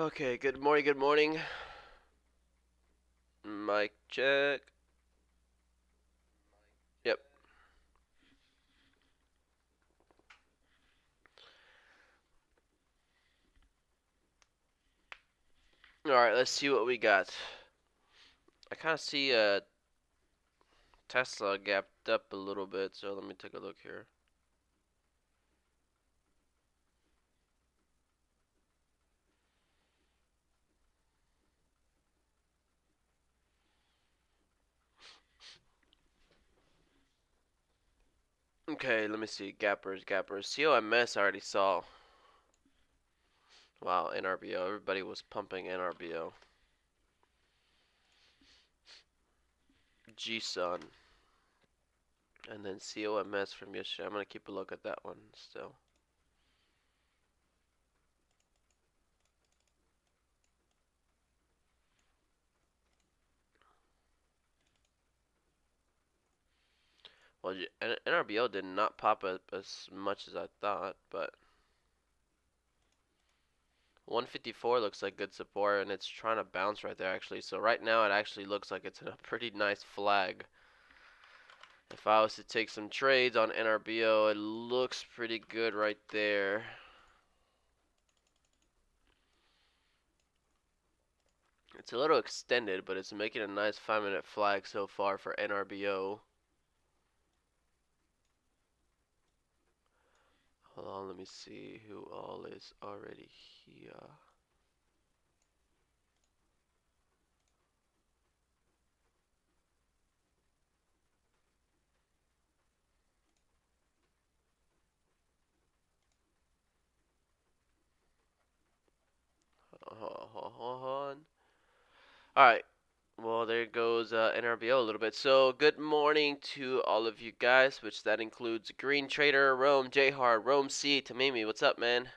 Okay, good morning, good morning. Mic check. Yep. Alright, let's see what we got. I kind of see Tesla gapped up a little bit, so let me take a look here. Okay, let me see. Gappers. COMS I already saw. Wow, NRBO. Everybody was pumping NRBO. G-Sun. And then COMS from yesterday. I'm going to keep a look at that one still. Well, NRBO did not pop up as much as I thought, but 154 looks like good support, and it's trying to bounce right there actually. So right now it actually looks like it's in a pretty nice flag. If I was to take some trades on NRBO, it looks pretty good right there. It's a little extended, but it's making a nice 5-minute flag so far for NRBO. Hold on, let me see who all is already here. Hold on. Alright, well, there goes NRBO a little bit. So, good morning to all of you guys, which that includes Green Trader, Rome, J Hard, Rome C, Tamimi. What's up, man?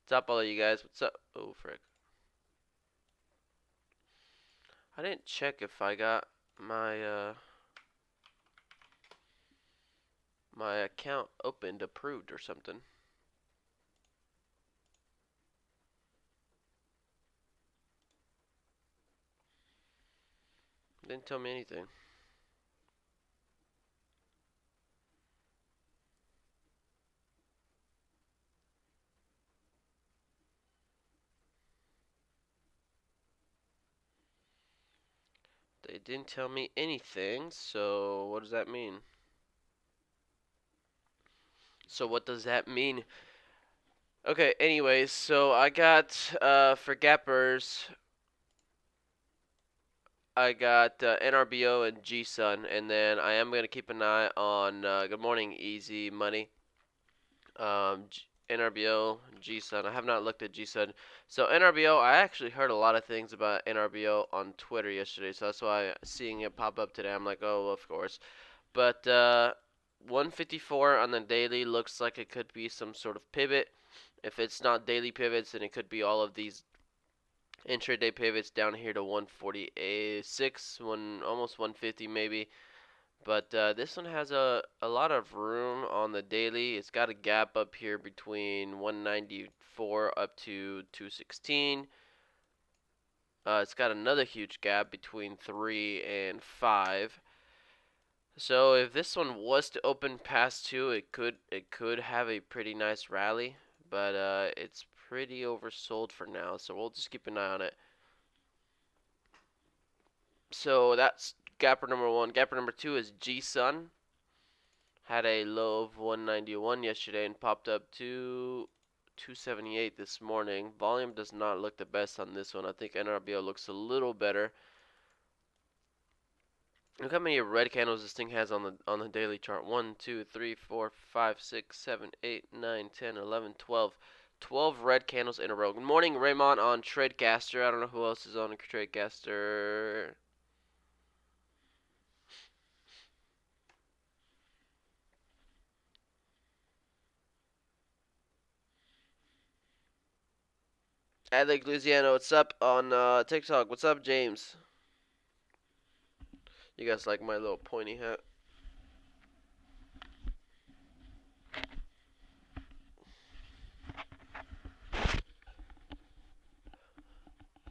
What's up, all of you guys? What's up? Oh, frick. I didn't check if I got my account opened, approved, or something. Didn't tell me anything. They didn't tell me anything, so what does that mean? So what does that mean? Okay, anyways, so I got, for gappers, I got NRBO and G-Sun, and then I am going to keep an eye on, good morning, Easy Money, NRBO, G-Sun. I have not looked at G-Sun. So NRBO, I actually heard a lot of things about NRBO on Twitter yesterday, so that's why seeing it pop up today, I'm like, oh, well, of course. But 154 on the daily looks like it could be some sort of pivot. If it's not daily pivots, then it could be all of these intraday pivots down here to 146, almost 150 maybe. But this one has a lot of room on the daily. It's got a gap up here between 194 up to 216. It's got another huge gap between 3 and 5. So if this one was to open past 2, it could have a pretty nice rally, but it's pretty oversold for now. So we'll just keep an eye on it. So that's gapper number 1. Gapper number 2 is G-Sun. Had a low of 191 yesterday and popped up to 278 this morning. Volume does not look the best on this one. I think NRBO looks a little better. Look how many red candles this thing has on the daily chart. 1, 2, 3, 4, 5, 6, 7, 8, 9, 10, 11, 12. 12 red candles in a row. Good morning, Raymond on Tradecaster. I don't know who else is on Tradecaster. Adley Luciano, what's up on TikTok? What's up, James? You guys like my little pointy hat?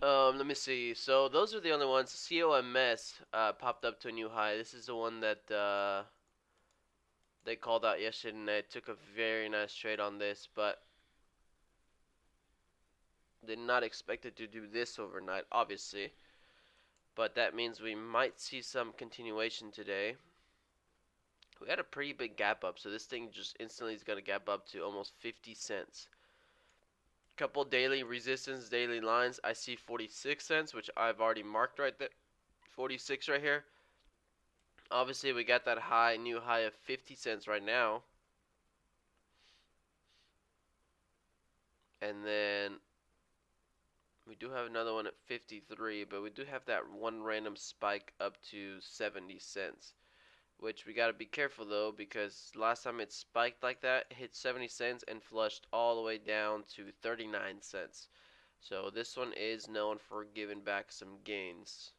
Let me see. So those are the only ones. COMS popped up to a new high. This is the one that they called out yesterday, and I took a very nice trade on this, but did not expect it to do this overnight, obviously. But that means we might see some continuation today. We had a pretty big gap up, so this thing just instantly is going to gap up to almost 50 cents. Couple daily resistance, daily lines. I see 46 cents, which I've already marked right there. 46 right here. Obviously, we got that high, new high of 50 cents right now. And then we do have another one at 53, but we do have that one random spike up to 70 cents. Which we gotta be careful though, because last time it spiked like that, it hit 70 cents and flushed all the way down to 39 cents. So this one is known for giving back some gains.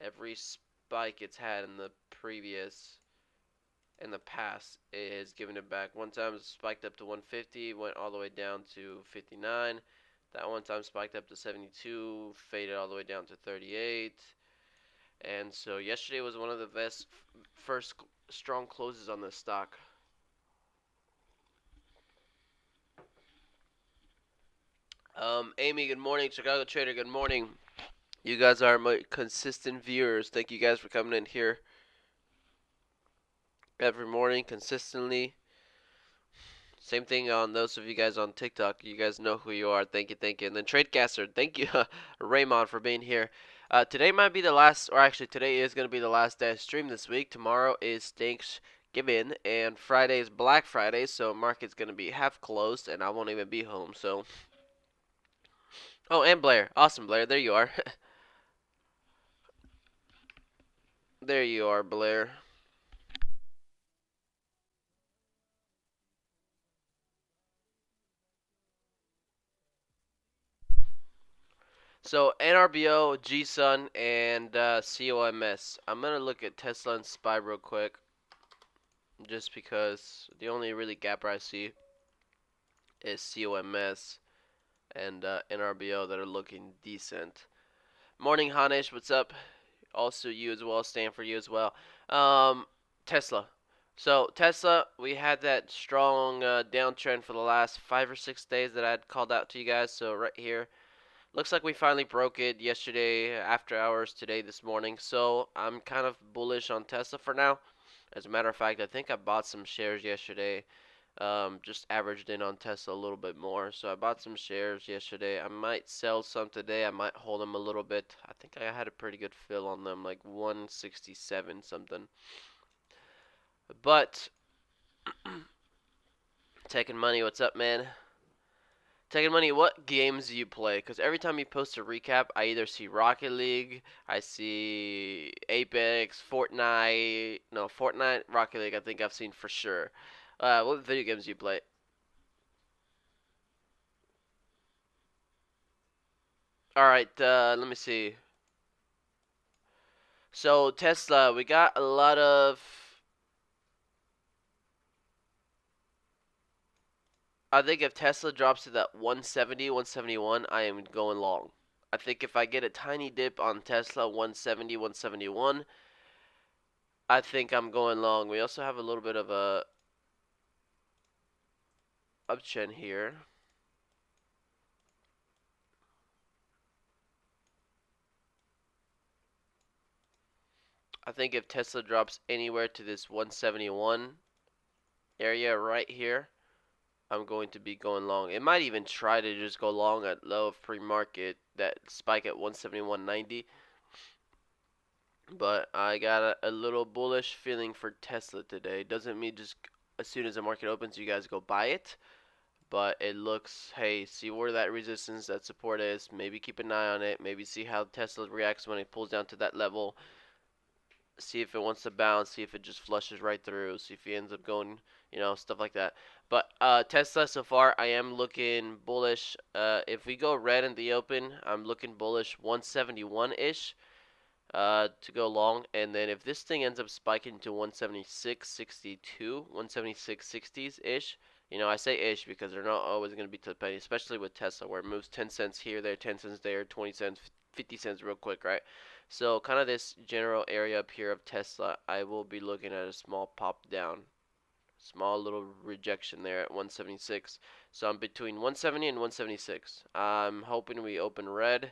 Every spike it's had in the past, it has given it back. One time it spiked up to 150, went all the way down to 59. That one time spiked up to 72, faded all the way down to 38. And so yesterday was one of the best first strong closes on this stock. Amy, good morning. Chicago Trader, good morning. You guys are my consistent viewers. Thank you guys for coming in here every morning consistently. Same thing on those of you guys on TikTok. You guys know who you are. Thank you, thank you. And then Tradecaster, thank you, Raymond, for being here. Today might be the last, or actually today is going to be the last day I stream this week. Tomorrow is Thanksgiving, and Friday is Black Friday, so market's going to be half closed, and I won't even be home. So, oh, and Blair, awesome, Blair, there you are. There you are, Blair. So NRBO, GSUN, and COMS. I'm gonna look at Tesla and SPY real quick, just because the only really gap I see is COMS and NRBO that are looking decent. Morning, Hanish. What's up? Also, you as well. Stanford, you as well. Tesla. So Tesla, we had that strong downtrend for the last 5 or 6 days that I had called out to you guys. So right here, looks like we finally broke it yesterday after hours, today, this morning. So I'm kind of bullish on Tesla for now. As a matter of fact, I think I bought some shares yesterday. Just averaged in on Tesla a little bit more. So I bought some shares yesterday. I might sell some today. I might hold them a little bit. I think I had a pretty good fill on them, like 167 something. But taking money, what's up, man? Taking money, what games do you play? Because every time you post a recap, I either see Rocket League, I see Apex, Fortnite. No, Fortnite, Rocket League, I think I've seen for sure. What video games do you play? Alright, let me see. So, Tesla, we got a lot of. I think if Tesla drops to that 170, 171, I am going long. I think if I get a tiny dip on Tesla 170, 171, I think I'm going long. We also have a little bit of a uptrend here. I think if Tesla drops anywhere to this 171 area right here, I'm going to be going long. It might even try to just go long at low of pre-market, that spike at 171.90. But I got a little bullish feeling for Tesla today. Doesn't mean just as soon as the market opens, you guys go buy it. But it looks, hey, see where that resistance, that support is. Maybe keep an eye on it. Maybe see how Tesla reacts when it pulls down to that level. See if it wants to bounce. See if it just flushes right through. See if he ends up going, stuff like that. But Tesla so far, I am looking bullish. If we go red in the open, I'm looking bullish 171-ish. To go long, and then if this thing ends up spiking to 176.62, 176.60s ish, I say ish because they're not always going to be to the penny, especially with Tesla, where it moves 10 cents here, there, 10 cents there, 20 cents, 50 cents real quick, right? So, kind of this general area up here of Tesla, I will be looking at a small pop down, small little rejection there at 176. So, I'm between 170 and 176. I'm hoping we open red,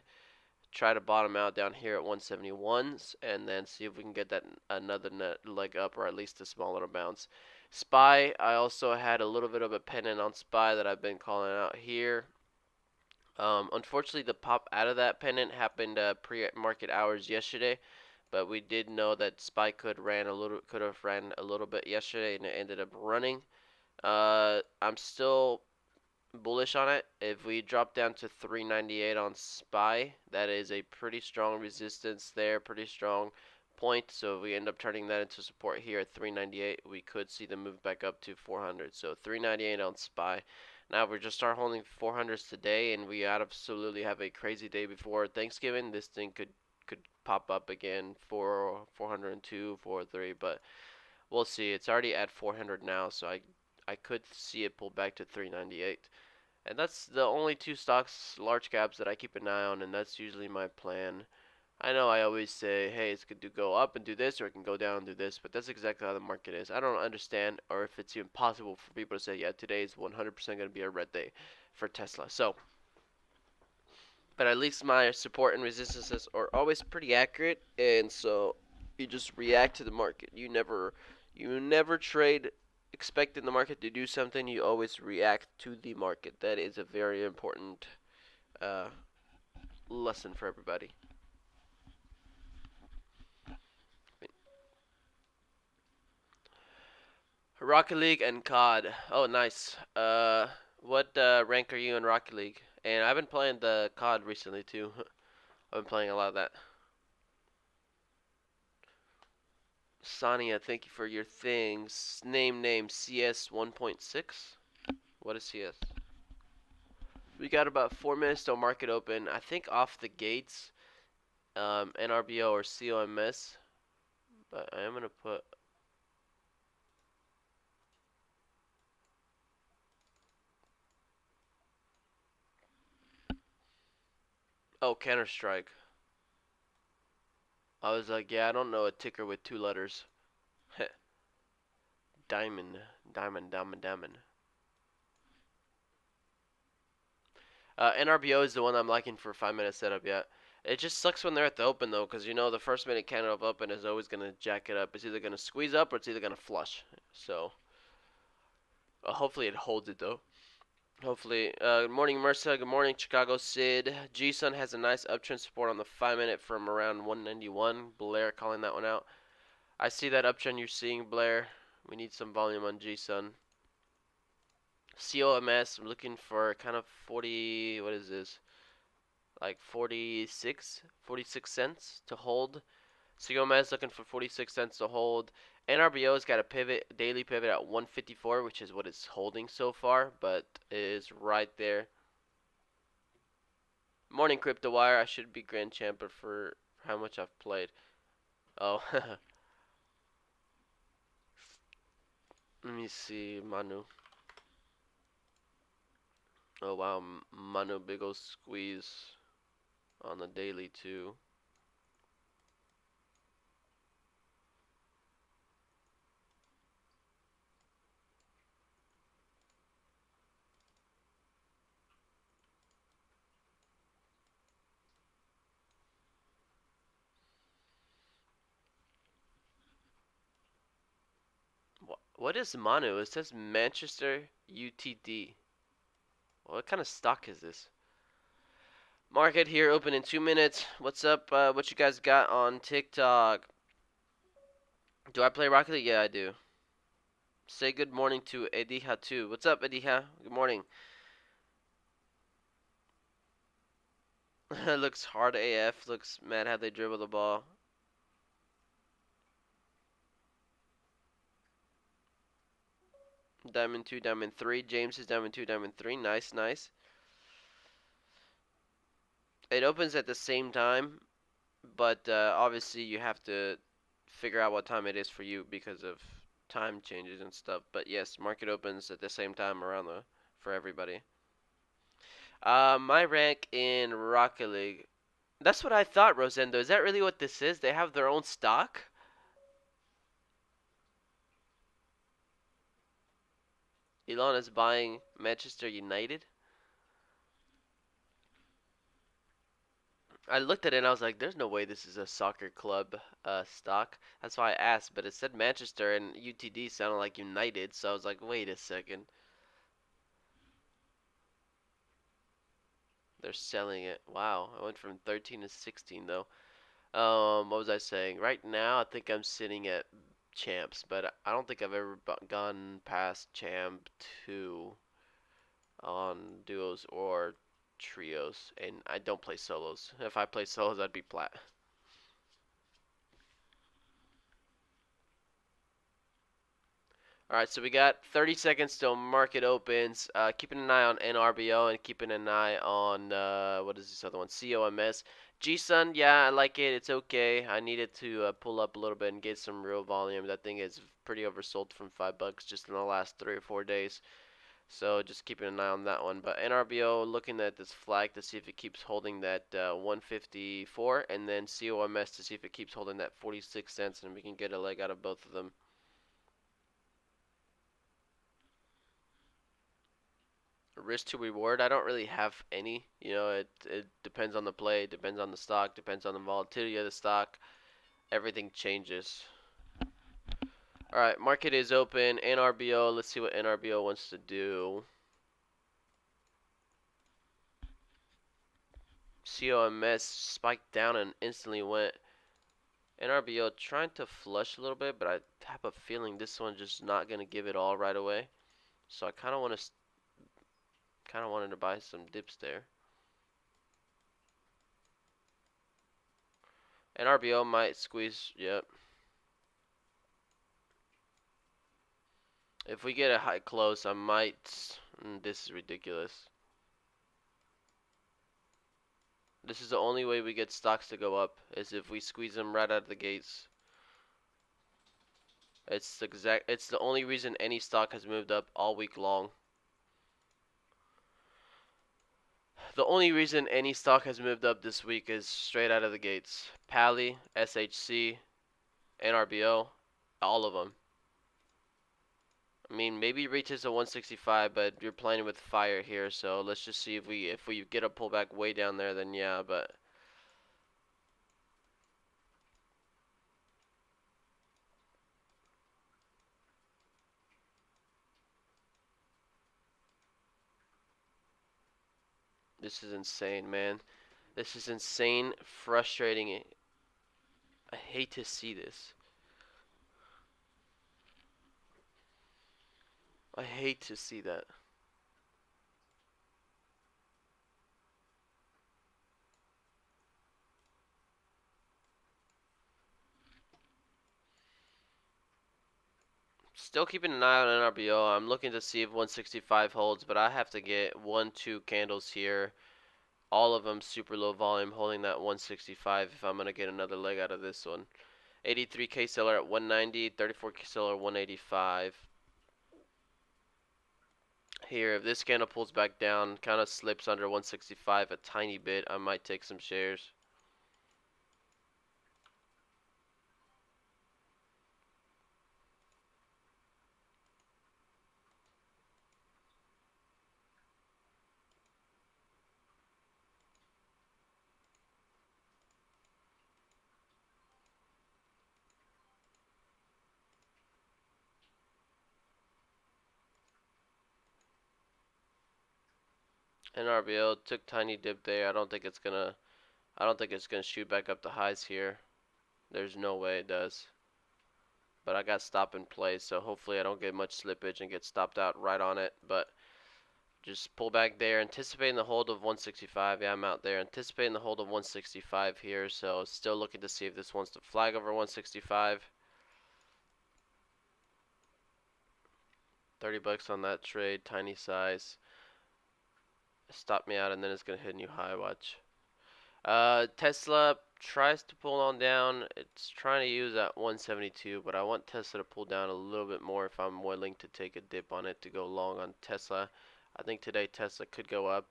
try to bottom out down here at 171s, and then see if we can get that another leg up, or at least a small little bounce. SPY, I also had a little bit of a pennant on SPY that I've been calling out here. Unfortunately, the pop out of that pennant happened pre-market hours yesterday, but we did know that SPY could have ran a little bit yesterday, and it ended up running. I'm still bullish on it. If we drop down to 398 on SPY, that is a pretty strong resistance there, pretty strong point. So if we end up turning that into support here at 398, we could see the move back up to 400. So 398 on SPY. Now if we just start holding 400s today, and we absolutely have a crazy day before Thanksgiving, this thing could pop up again for 402, 403, but we'll see. It's already at 400 now, so I could see it pull back to 398. And that's the only two stocks, large caps, that I keep an eye on, and that's usually my plan. I know I always say, hey, it's good to go up and do this, or it can go down and do this, but that's exactly how the market is. I don't understand, or if it's even possible for people to say, yeah, today is 100% going to be a red day for Tesla. So, but at least my support and resistances are always pretty accurate, and so you just react to the market. You never trade expecting the market to do something. You always react to the market. That is a very important uh, lesson for everybody. Rocket League and COD. Oh, nice. What rank are you in Rocket League? And I've been playing the COD recently too. I've been playing a lot of that. Sonia, thank you for your things. Name CS 1.6. What is CS? We got about 4 minutes till market open. I think off the gates, NRBO or COMS. But I am gonna put. Oh, Counter Strike. I was like, yeah, I don't know a ticker with two letters. Diamond, diamond, diamond, diamond. NRBO is the one I'm liking for 5 minute setup. Yeah, it just sucks when they're at the open though, because the first minute candle of open is always gonna jack it up. It's either gonna squeeze up or it's either gonna flush. So hopefully it holds it though. Hopefully. Good morning, Mercer. Good morning, Chicago Sid. G Sun has a nice uptrend support on the 5 minute from around 191. Blair calling that one out. I see that uptrend you're seeing, Blair. We need some volume on G Sun. COMS, I'm looking for kind of 40. What is this? Like 46 cents to hold. COMS looking for 46 cents to hold. NRBO's got a daily pivot at 154, which is what it's holding so far, but it is right there. Morning, Crypto Wire. I should be Grand Champ, but for how much I've played. Oh, let me see, Manu. Oh wow, Manu, big ol' squeeze on the daily too. What is Manu? It says Manchester UTD. What kind of stock is this? Market here open in 2 minutes. What's up? What you guys got on TikTok? Do I play Rocket League? Yeah, I do. Say good morning to Ediha too. What's up, Ediha? Good morning. Looks hard AF. Looks mad how they dribble the ball. Diamond 2, Diamond 3. James is Diamond 2, Diamond 3. Nice, nice. It opens at the same time, but obviously you have to figure out what time it is for you because of time changes and stuff. But yes, market opens at the same time around the for everybody. My rank in Rocket League. That's what I thought, Rosendo. Is that really what this is? They have their own stock? Elon is buying Manchester United? I looked at it and I was like, there's no way this is a soccer club stock. That's why I asked, but it said Manchester and UTD sounded like United, so I was like, wait a second. They're selling it. Wow, I went from 13 to 16 though. What was I saying? Right now, I think I'm sitting at champs, but I don't think I've ever gone past champ 2 on duos or trios, and I don't play solos. If I play solos, I'd be plat. All right, so we got 30 seconds till market opens. Keeping an eye on NRBO and keeping an eye on what is this other one? COMS. G-Sun, yeah, I like it. It's okay. I needed to pull up a little bit and get some real volume. That thing is pretty oversold from $5 just in the last 3 or 4 days. So just keeping an eye on that one. But NRBO looking at this flag to see if it keeps holding that 154, and then COMS to see if it keeps holding that 46 cents, and we can get a leg out of both of them. Risk to reward, I don't really have any. You know, it depends on the play, depends on the stock, depends on the volatility of the stock. Everything changes. All right, market is open. NRBO. Let's see what NRBO wants to do. COMS spiked down and instantly went. NRBO trying to flush a little bit, but I have a feeling this one's just not gonna give it all right away. So I kind of wanted to buy some dips there. NRBO might squeeze. Yep. If we get a high close, I might. This is ridiculous. This is the only way we get stocks to go up is if we squeeze them right out of the gates. It's the only reason any stock has moved up all week long. The only reason any stock has moved up this week is straight out of the gates. Pally, SHC, NRBO, all of them. I mean, maybe it reaches a 165, but you're playing with fire here, so let's just see if we get a pullback way down there, then yeah, but this is insane, man. This is insane, frustrating. I hate to see this. I hate to see that. Still keeping an eye on NRBO. I'm looking to see if 165 holds, but I have to get 1, 2 candles here. All of them super low volume, holding that 165 if I'm going to get another leg out of this one. 83K seller at 190, 34K seller 185. Here, if this candle pulls back down, kind of slips under 165 a tiny bit, I might take some shares. NRBO took tiny dip there. I don't think it's gonna shoot back up the highs here. There's no way it does. But I got stop in place, so hopefully I don't get much slippage and get stopped out right on it. But just pull back there, anticipating the hold of 165. Yeah, I'm out there, anticipating the hold of 165 here. So still looking to see if this wants to flag over 165. $30 on that trade, tiny size. Stop me out, and then it's gonna hit a new high. Watch. Tesla tries to pull on down. It's trying to use that 172, but I want Tesla to pull down a little bit more if I'm willing to take a dip on it to go long on Tesla. I think today Tesla could go up.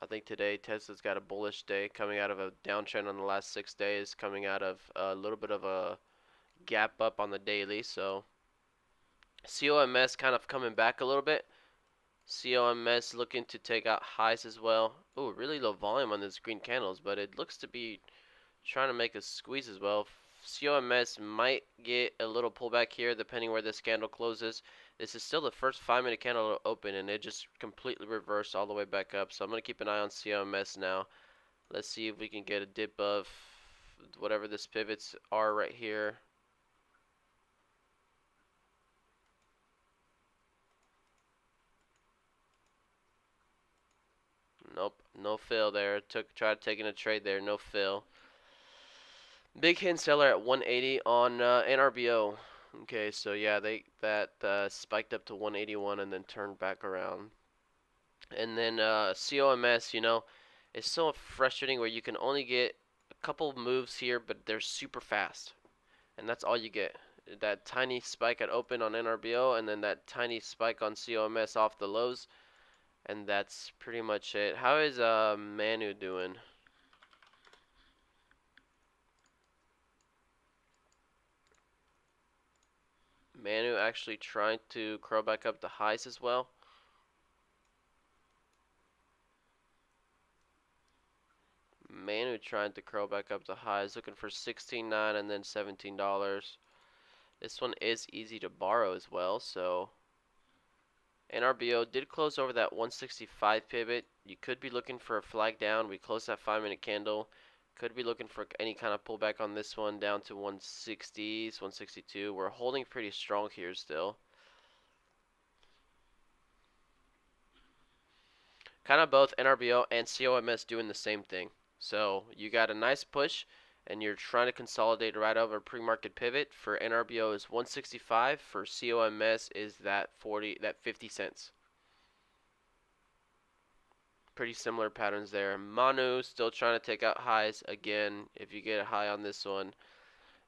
I think today Tesla's got a bullish day coming out of a downtrend on the last 6 days, coming out of a little bit of a gap up on the daily. So COMS kind of coming back a little bit. COMS looking to take out highs as well. Oh, really low volume on these green candles, but it looks to be trying to make a squeeze as well. COMS might get a little pullback here depending where this candle closes. This is still the first 5-minute candle to open and it just completely reversed all the way back up. So I'm going to keep an eye on COMS now. Let's see if we can get a dip of whatever this pivots are right here. Nope, no fill there. Tried taking a trade there, no fill. Big hidden seller at 180 on NRBO. Okay, so yeah, that spiked up to 181 and then turned back around. And then COMS, it's so frustrating where you can only get a couple moves here, but they're super fast, and that's all you get. That tiny spike at open on NRBO, and then that tiny spike on COMS off the lows, and that's pretty much it. How is Manu doing? Manu actually trying to curl back up the highs as well. Manu trying to curl back up the highs, looking for $16.9 and then $17. This one is easy to borrow as well, so NRBO did close over that 165 pivot. You could be looking for a flag down. We closed that 5-minute candle. Could be looking for any kind of pullback on this one down to 160s, 162. We're holding pretty strong here still. Kind of both NRBO and COMS doing the same thing. So you got a nice push and you're trying to consolidate right over pre-market pivot. For NRBO is 165, for COMS is that 50 cents. Pretty similar patterns there. Manu still trying to take out highs. Again, if you get a high on this one,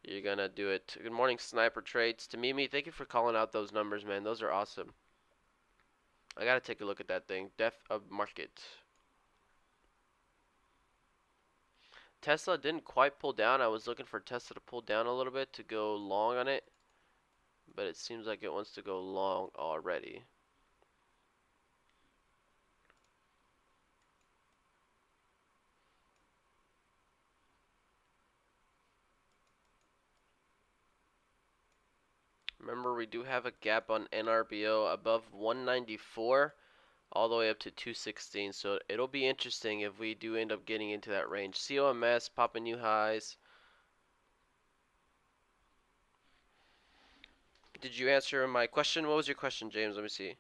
you're gonna do it. Good morning, Sniper Trades. To Mimi, thank you for calling out those numbers, man. Those are awesome. I gotta take a look at that thing. Depth of market. Tesla didn't quite pull down. I was looking for Tesla to pull down a little bit to go long on it, but it seems like it wants to go long already. Remember, we do have a gap on NRBO above 194 all the way up to 216, so it'll be interesting if we do end up getting into that range. COMS popping new highs. Did you answer my question? What was your question, James? Let me see.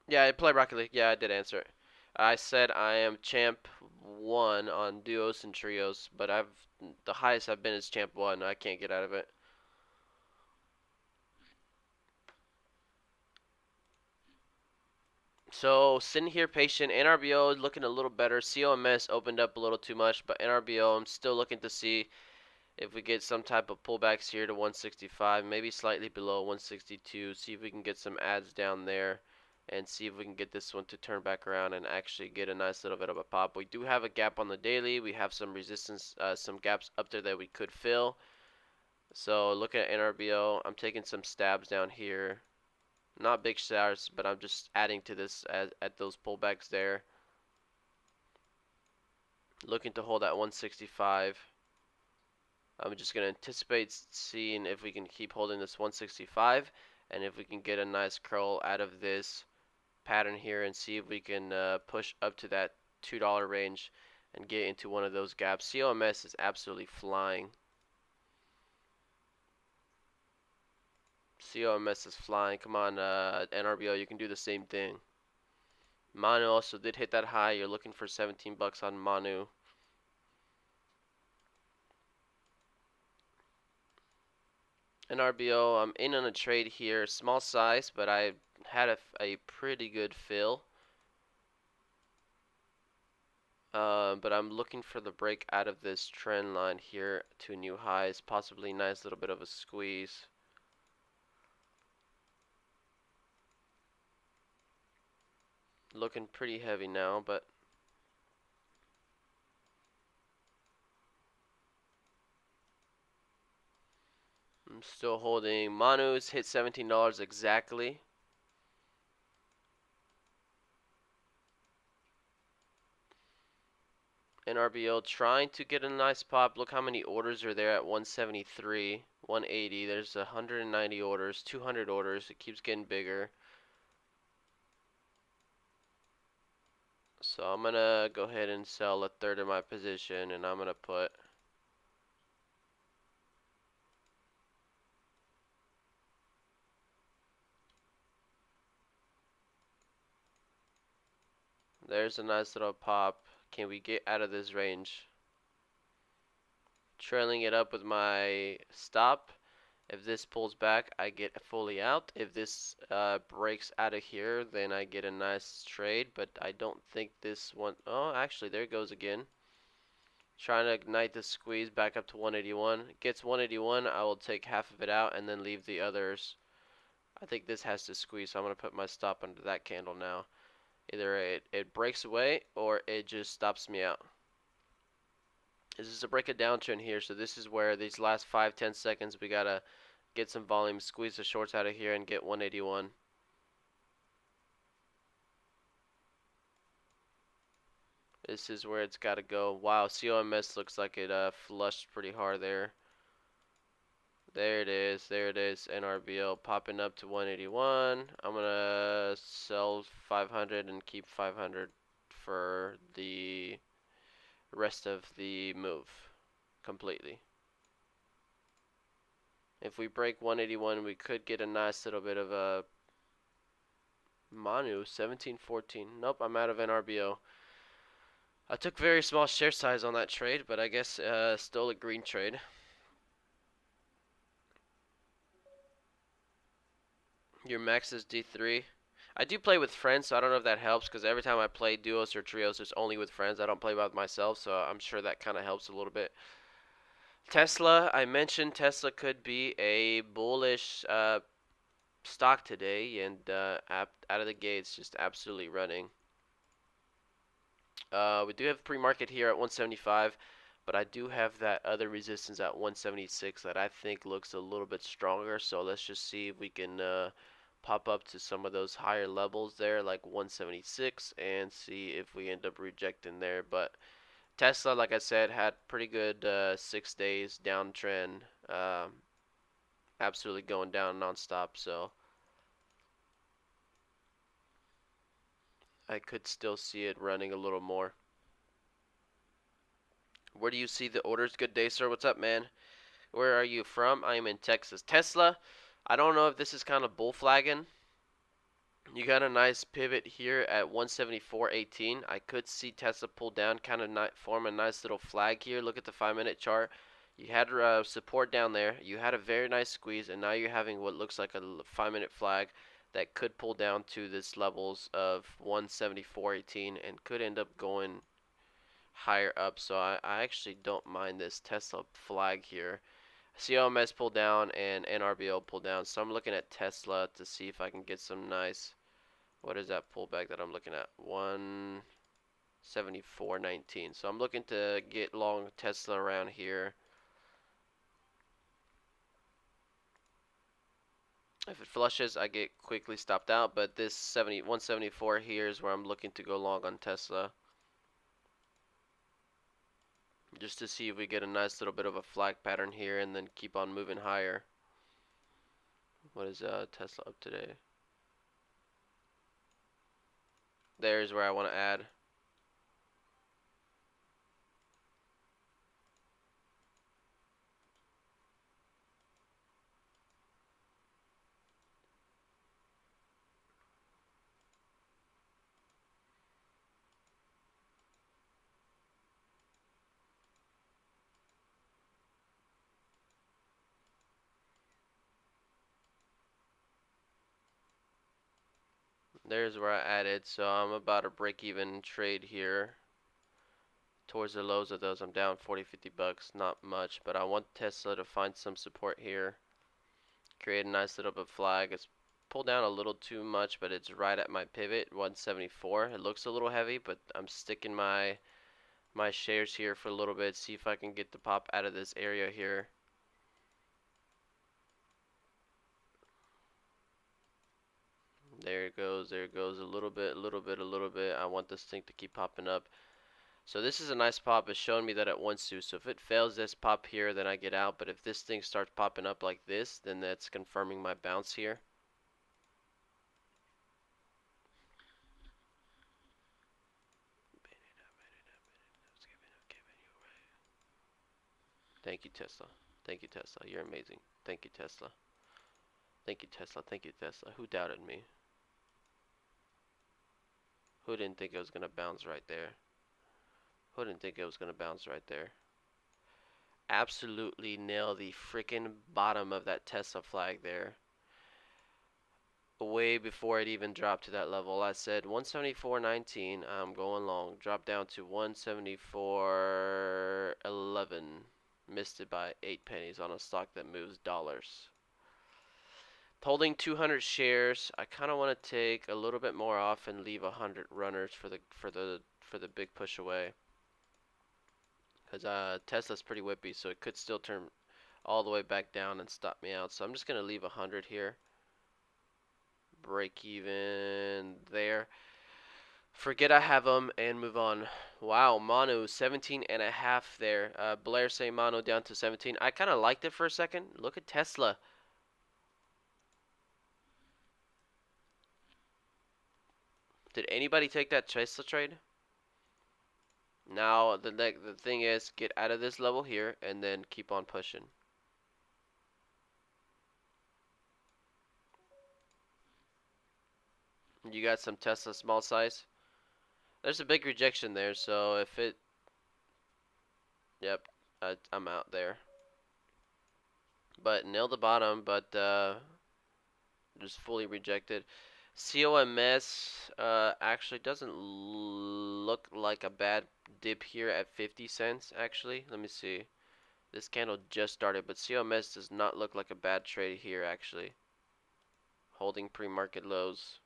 Yeah, I play Rocket League. Yeah, I did answer it. I said I am champ 1 on duos and trios, but the highest I've been is champ 1. I can't get out of it. So sitting here patient. NRBO looking a little better. COMS opened up a little too much, but NRBO I'm still looking to see if we get some type of pullbacks here to 165, maybe slightly below 162. See if we can get some ads down there and see if we can get this one to turn back around and actually get a nice little bit of a pop. We do have a gap on the daily. We have some resistance, some gaps up there that we could fill. So look at NRBO. I'm taking some stabs down here. Not big stars, but I'm just adding to this at those pullbacks there. Looking to hold at 165. I'm just going to anticipate seeing if we can keep holding this 165 and if we can get a nice curl out of this pattern here and see if we can push up to that $2 range and get into one of those gaps. COMS is absolutely flying. COMS is flying. Come on, NRBO, you can do the same thing. Manu also did hit that high. You're looking for 17 bucks on Manu. NRBO, I'm in on a trade here. Small size, but I had a pretty good fill. But I'm looking for the break out of this trend line here to new highs, possibly nice little bit of a squeeze. Looking pretty heavy now, but I'm still holding. Manu's hit $17 exactly. NRBO trying to get a nice pop. Look how many orders are there at 173, 180. There's 190 orders, 200 orders. It keeps getting bigger. So I'm gonna go ahead and sell a third of my position, and I'm gonna put there's a nice little pop. Can we get out of this range? Trailing it up with my stop. If this pulls back, I get fully out. If this breaks out of here, then I get a nice trade, but I don't think this one. Oh, actually, there it goes again. Trying to ignite the squeeze back up to 181. Gets 181, I will take half of it out and then leave the others. I think this has to squeeze, so I'm going to put my stop under that candle now. Either it breaks away or it just stops me out. This is a break of downtrend here, so this is where these last 5-10 seconds we got to get some volume, squeeze the shorts out of here, and get 181. This is where it's got to go. Wow, COMS looks like it flushed pretty hard there. There it is. There it is. NRBO popping up to 181. I'm going to sell 500 and keep 500 for the rest of the move completely. If we break 181, we could get a nice little bit of a Manu 1714. Nope, I'm out of NRBO. I took very small share size on that trade, but I guess still a green trade. Your max is D3. I do play with friends, so I don't know if that helps, because every time I play duos or trios, it's only with friends. I don't play by myself, so I'm sure that kind of helps a little bit. Tesla, I mentioned Tesla could be a bullish stock today, and out of the gates, just absolutely running. We do have pre-market here at 175, but I do have that other resistance at 176 that I think looks a little bit stronger. So let's just see if we can pop up to some of those higher levels there, like 176, and see if we end up rejecting there. But Tesla, like I said, had pretty good 6 days downtrend, absolutely going down nonstop. So I could still see it running a little more. Where do you see the orders? Good day, sir. What's up, man? Where are you from? I am in Texas. Tesla, I don't know if this is kind of bull flagging. You got a nice pivot here at 174.18. I could see Tesla pull down, kind of form a nice little flag here. Look at the 5-minute chart. You had support down there. You had a very nice squeeze, and now you're having what looks like a 5-minute flag that could pull down to this levels of 174.18 and could end up going higher up. So I actually don't mind this Tesla flag here. COMS pulled down and NRBO pulled down. So I'm looking at Tesla to see if I can get some nice. What is that pullback that I'm looking at? 174.19. So I'm looking to get long Tesla around here. If it flushes, I get quickly stopped out. But this 174 here is where I'm looking to go long on Tesla. Just to see if we get a nice little bit of a flag pattern here and then keep on moving higher. What is Tesla up today? There's where I want to add. There's where I added. So I'm about to break even trade here. towards the lows of those. I'm down 40, 50 bucks, not much, but I want Tesla to find some support here. Create a nice little bit flag. It's pulled down a little too much, but it's right at my pivot, 174. It looks a little heavy, but I'm sticking my shares here for a little bit, see if I can get the pop out of this area here. There it goes, there it goes, a little bit, a little bit, a little bit. I want this thing to keep popping up. So this is a nice pop. It's showing me that it wants to. So if it fails this pop here, then I get out. But if this thing starts popping up like this, then that's confirming my bounce here. Thank you, Tesla. Thank you, Tesla. You're amazing. Thank you, Tesla. Thank you, Tesla. Thank you, Tesla. Who doubted me? Who didn't think it was going to bounce right there? Who didn't think it was going to bounce right there? Absolutely nail the freaking bottom of that Tesla flag there. Way before it even dropped to that level. I said 174.19. I'm going long. Dropped down to 174.11. Missed it by 8 pennies on a stock that moves dollars. Holding 200 shares. I kind of want to take a little bit more off and leave 100 runners for the big push away. Because Tesla's pretty whippy, so it could still turn all the way back down and stop me out. So I'm just gonna leave 100 here. Break even there. Forget I have them and move on. Wow, mono 17.5 there. Blair saying mono down to 17. I kind of liked it for a second. Look at Tesla. Did anybody take that Tesla trade? Now the thing is, get out of this level here and then keep on pushing. You got some Tesla small size. There's a big rejection there, so if it... Yep, I'm out there. But nailed the bottom, but just fully rejected. COMS actually doesn't look like a bad dip here at 50 cents, actually. Let me see. This candle just started, but COMS does not look like a bad trade here, actually. Holding pre-market lows.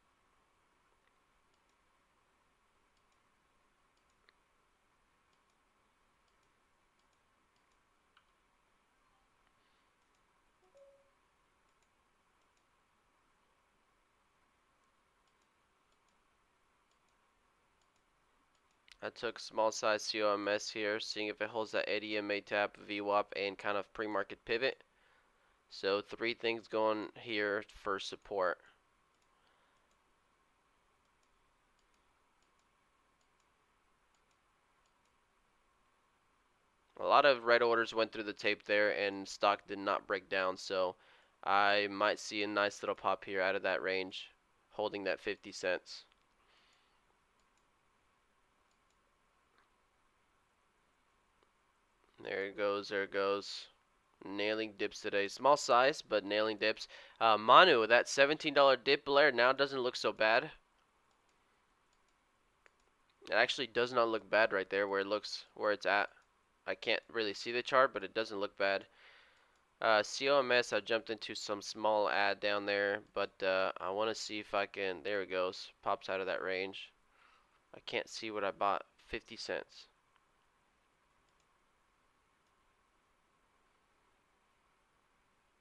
I took small size COMS here, seeing if it holds that ADMA tap, VWAP, and kind of pre-market pivot. So 3 things going here for support. A lot of red orders went through the tape there, and stock did not break down, so I might see a nice little pop here out of that range, holding that 50 cents. There it goes, there it goes. Nailing dips today. Small size, but nailing dips. Manu, that $17 dip, Blair, now doesn't look so bad. It actually does not look bad right there where it's at. I can't really see the chart, but it doesn't look bad. COMS, I jumped into some small ad down there, but I want to see if I can, there it goes, pops out of that range. I can't see what I bought, 50 cents.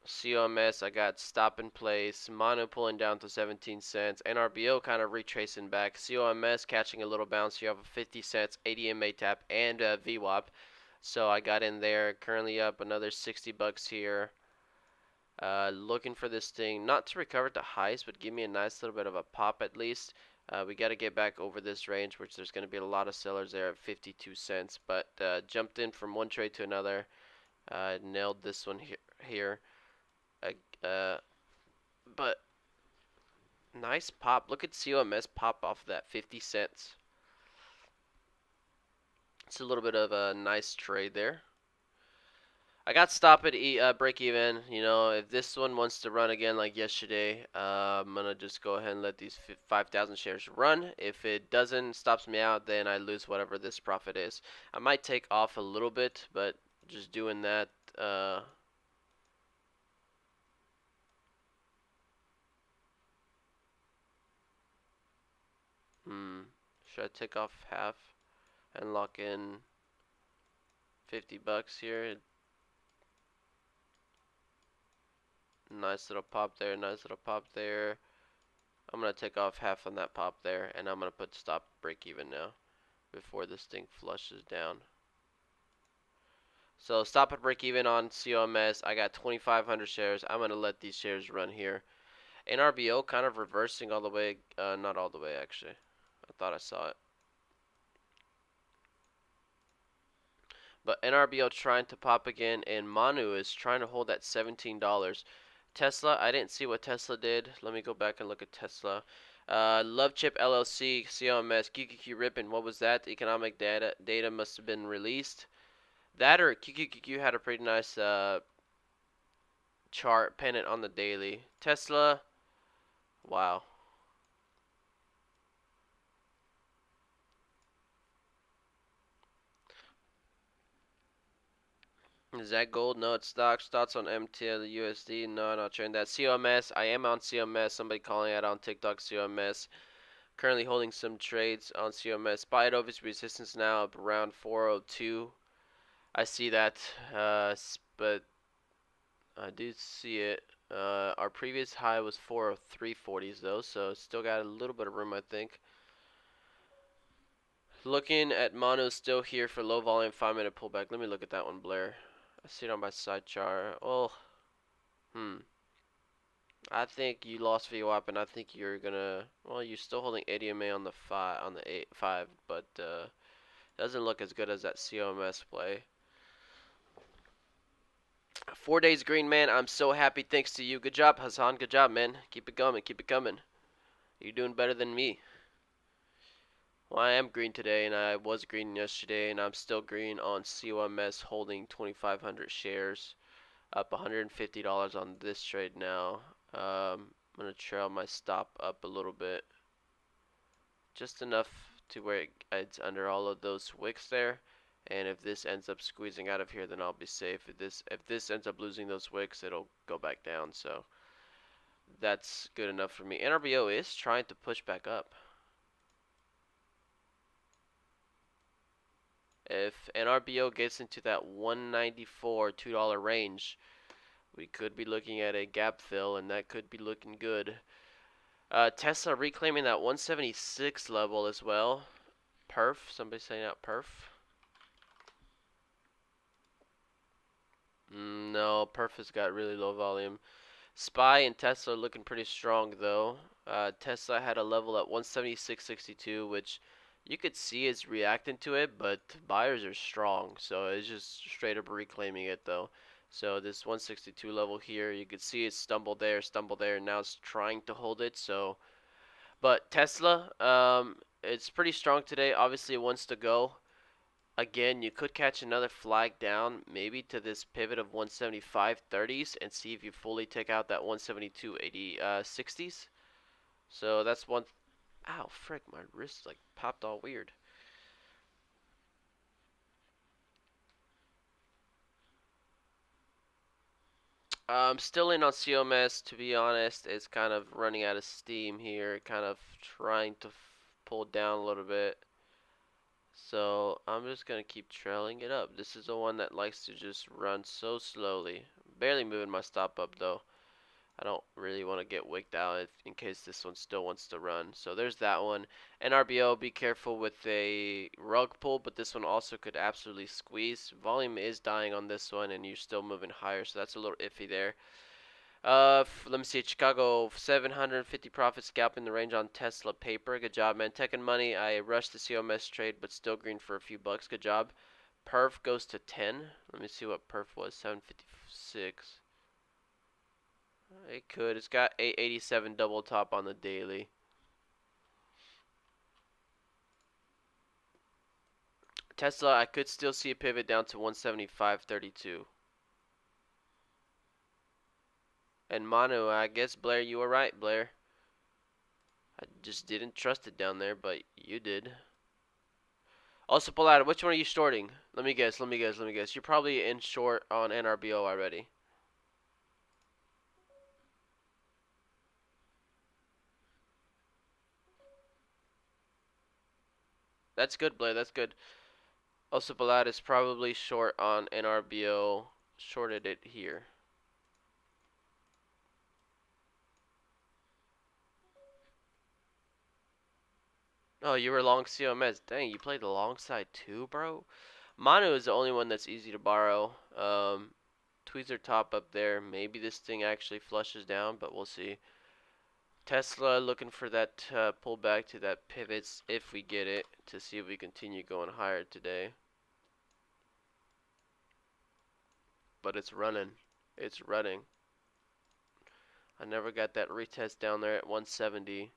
COMS, I got stop in place, mono pulling down to 17 cents, NRBO kind of retracing back, COMS catching a little bounce here off of 50 cents, ADMA tap, and VWAP. So I got in there, currently up another 60 bucks here. Looking for this thing, not to recover to highs, but give me a nice little bit of a pop at least. We got to get back over this range, which there's going to be a lot of sellers there at 52 cents. But jumped in from one trade to another. Nailed this one here. But nice pop. Look at COMS pop off that 50 cents. It's a little bit of a nice trade there. I got stop at break even. You know, if this one wants to run again like yesterday, I'm gonna just go ahead and let these 5,000 shares run. If it doesn't, stops me out, then I lose whatever this profit is. I might take off a little bit, but just doing that. Uh, hmm, should I take off half and lock in 50 bucks here? Nice little pop there. Nice little pop there. I'm gonna take off half on that pop there, and I'm gonna put stop break even now before this thing flushes down. So stop at break even on COMS. I got 2,500 shares. I'm gonna let these shares run here. NRBO kind of reversing all the way. Not all the way actually. I thought I saw it. But NRBO trying to pop again, and Manu is trying to hold that $17. Tesla, I didn't see what Tesla did. Let me go back and look at Tesla. Love Chip LLC, COMS, QQQ Ribbon. What was that? The economic data must have been released. That or QQQ had a pretty nice chart pennant on the daily. Tesla, wow. Is that gold? No, it's stocks. Thoughts on MTL, USD? No, not trading that. COMS, I am on COMS. Somebody calling out on TikTok COMS. Currently holding some trades on COMS. Buy it over its resistance now up around 402. I see that, but I do see it. Our previous high was 403.40s though, so still got a little bit of room, I think. Looking at mono still here for low volume 5-minute pullback. Let me look at that one, Blair. I see it on my side chart. Oh, hmm. I think you lost VWAP, and I think you're gonna. Well, you're still holding ADMA on the five, but doesn't look as good as that COMS play. 4 days green, man. I'm so happy. Thanks to you. Good job, Hassan. Good job, man. Keep it coming. Keep it coming. You're doing better than me. Well, I am green today, and I was green yesterday, and I'm still green on COMS, holding 2,500 shares, up $150 on this trade now. I'm gonna trail my stop up a little bit, just enough to where it's under all of those wicks there. And if this ends up squeezing out of here, then I'll be safe. If this ends up losing those wicks, it'll go back down. So that's good enough for me. NRBO is trying to push back up. If NRBO gets into that 194 $2 range, we could be looking at a gap fill, and that could be looking good. Tesla reclaiming that 176 level as well. Perf, somebody saying out perf. No, perf has got really low volume. SPY and Tesla are looking pretty strong though. Tesla had a level at 176.62, which you could see is reacting to it, but buyers are strong, so it's just straight up reclaiming it though. So this 162 level here, you could see it stumble there, and now it's trying to hold it. So, but Tesla, it's pretty strong today. Obviously, it wants to go. Again, you could catch another flag down, maybe to this pivot of 175.30s, and see if you fully take out that 172.80 60s. So that's one. Ow, frick! My wrist like popped all weird. I'm still in on COMS. To be honest, it's kind of running out of steam here. Kind of trying to pull down a little bit. So I'm just gonna keep trailing it up. This is the one that likes to just run so slowly. Barely moving my stop up though. I don't really want to get wicked out in case this one still wants to run. So there's that one. NRBO, be careful with a rug pull, but this one also could absolutely squeeze. Volume is dying on this one, and you're still moving higher, so that's a little iffy there. Let me see. Chicago, 750 profit scalping the range on Tesla paper. Good job, man. Tech and money. I rushed the COMS trade, but still green for a few bucks. Good job. Perf goes to 10. Let me see what perf was. 756. It could. It's got 887 double top on the daily. Tesla, I could still see a pivot down to 175.32. And Manu, I guess Blair, you were right, Blair. I just didn't trust it down there, but you did. Also, Polata, which one are you shorting? Let me guess. You're probably in short on NRBO already. That's good, Blair. That's good. Also, Polata is probably short on NRBO. Shorted it here. Oh, you were long COMS. Dang, you played the long side too, bro? Manu is the only one that's easy to borrow. Tweezer top up there. Maybe this thing actually flushes down, but we'll see. Tesla looking for that pullback to that pivots if we get it to see if we continue going higher today. But it's running. It's running. I never got that retest down there at 170.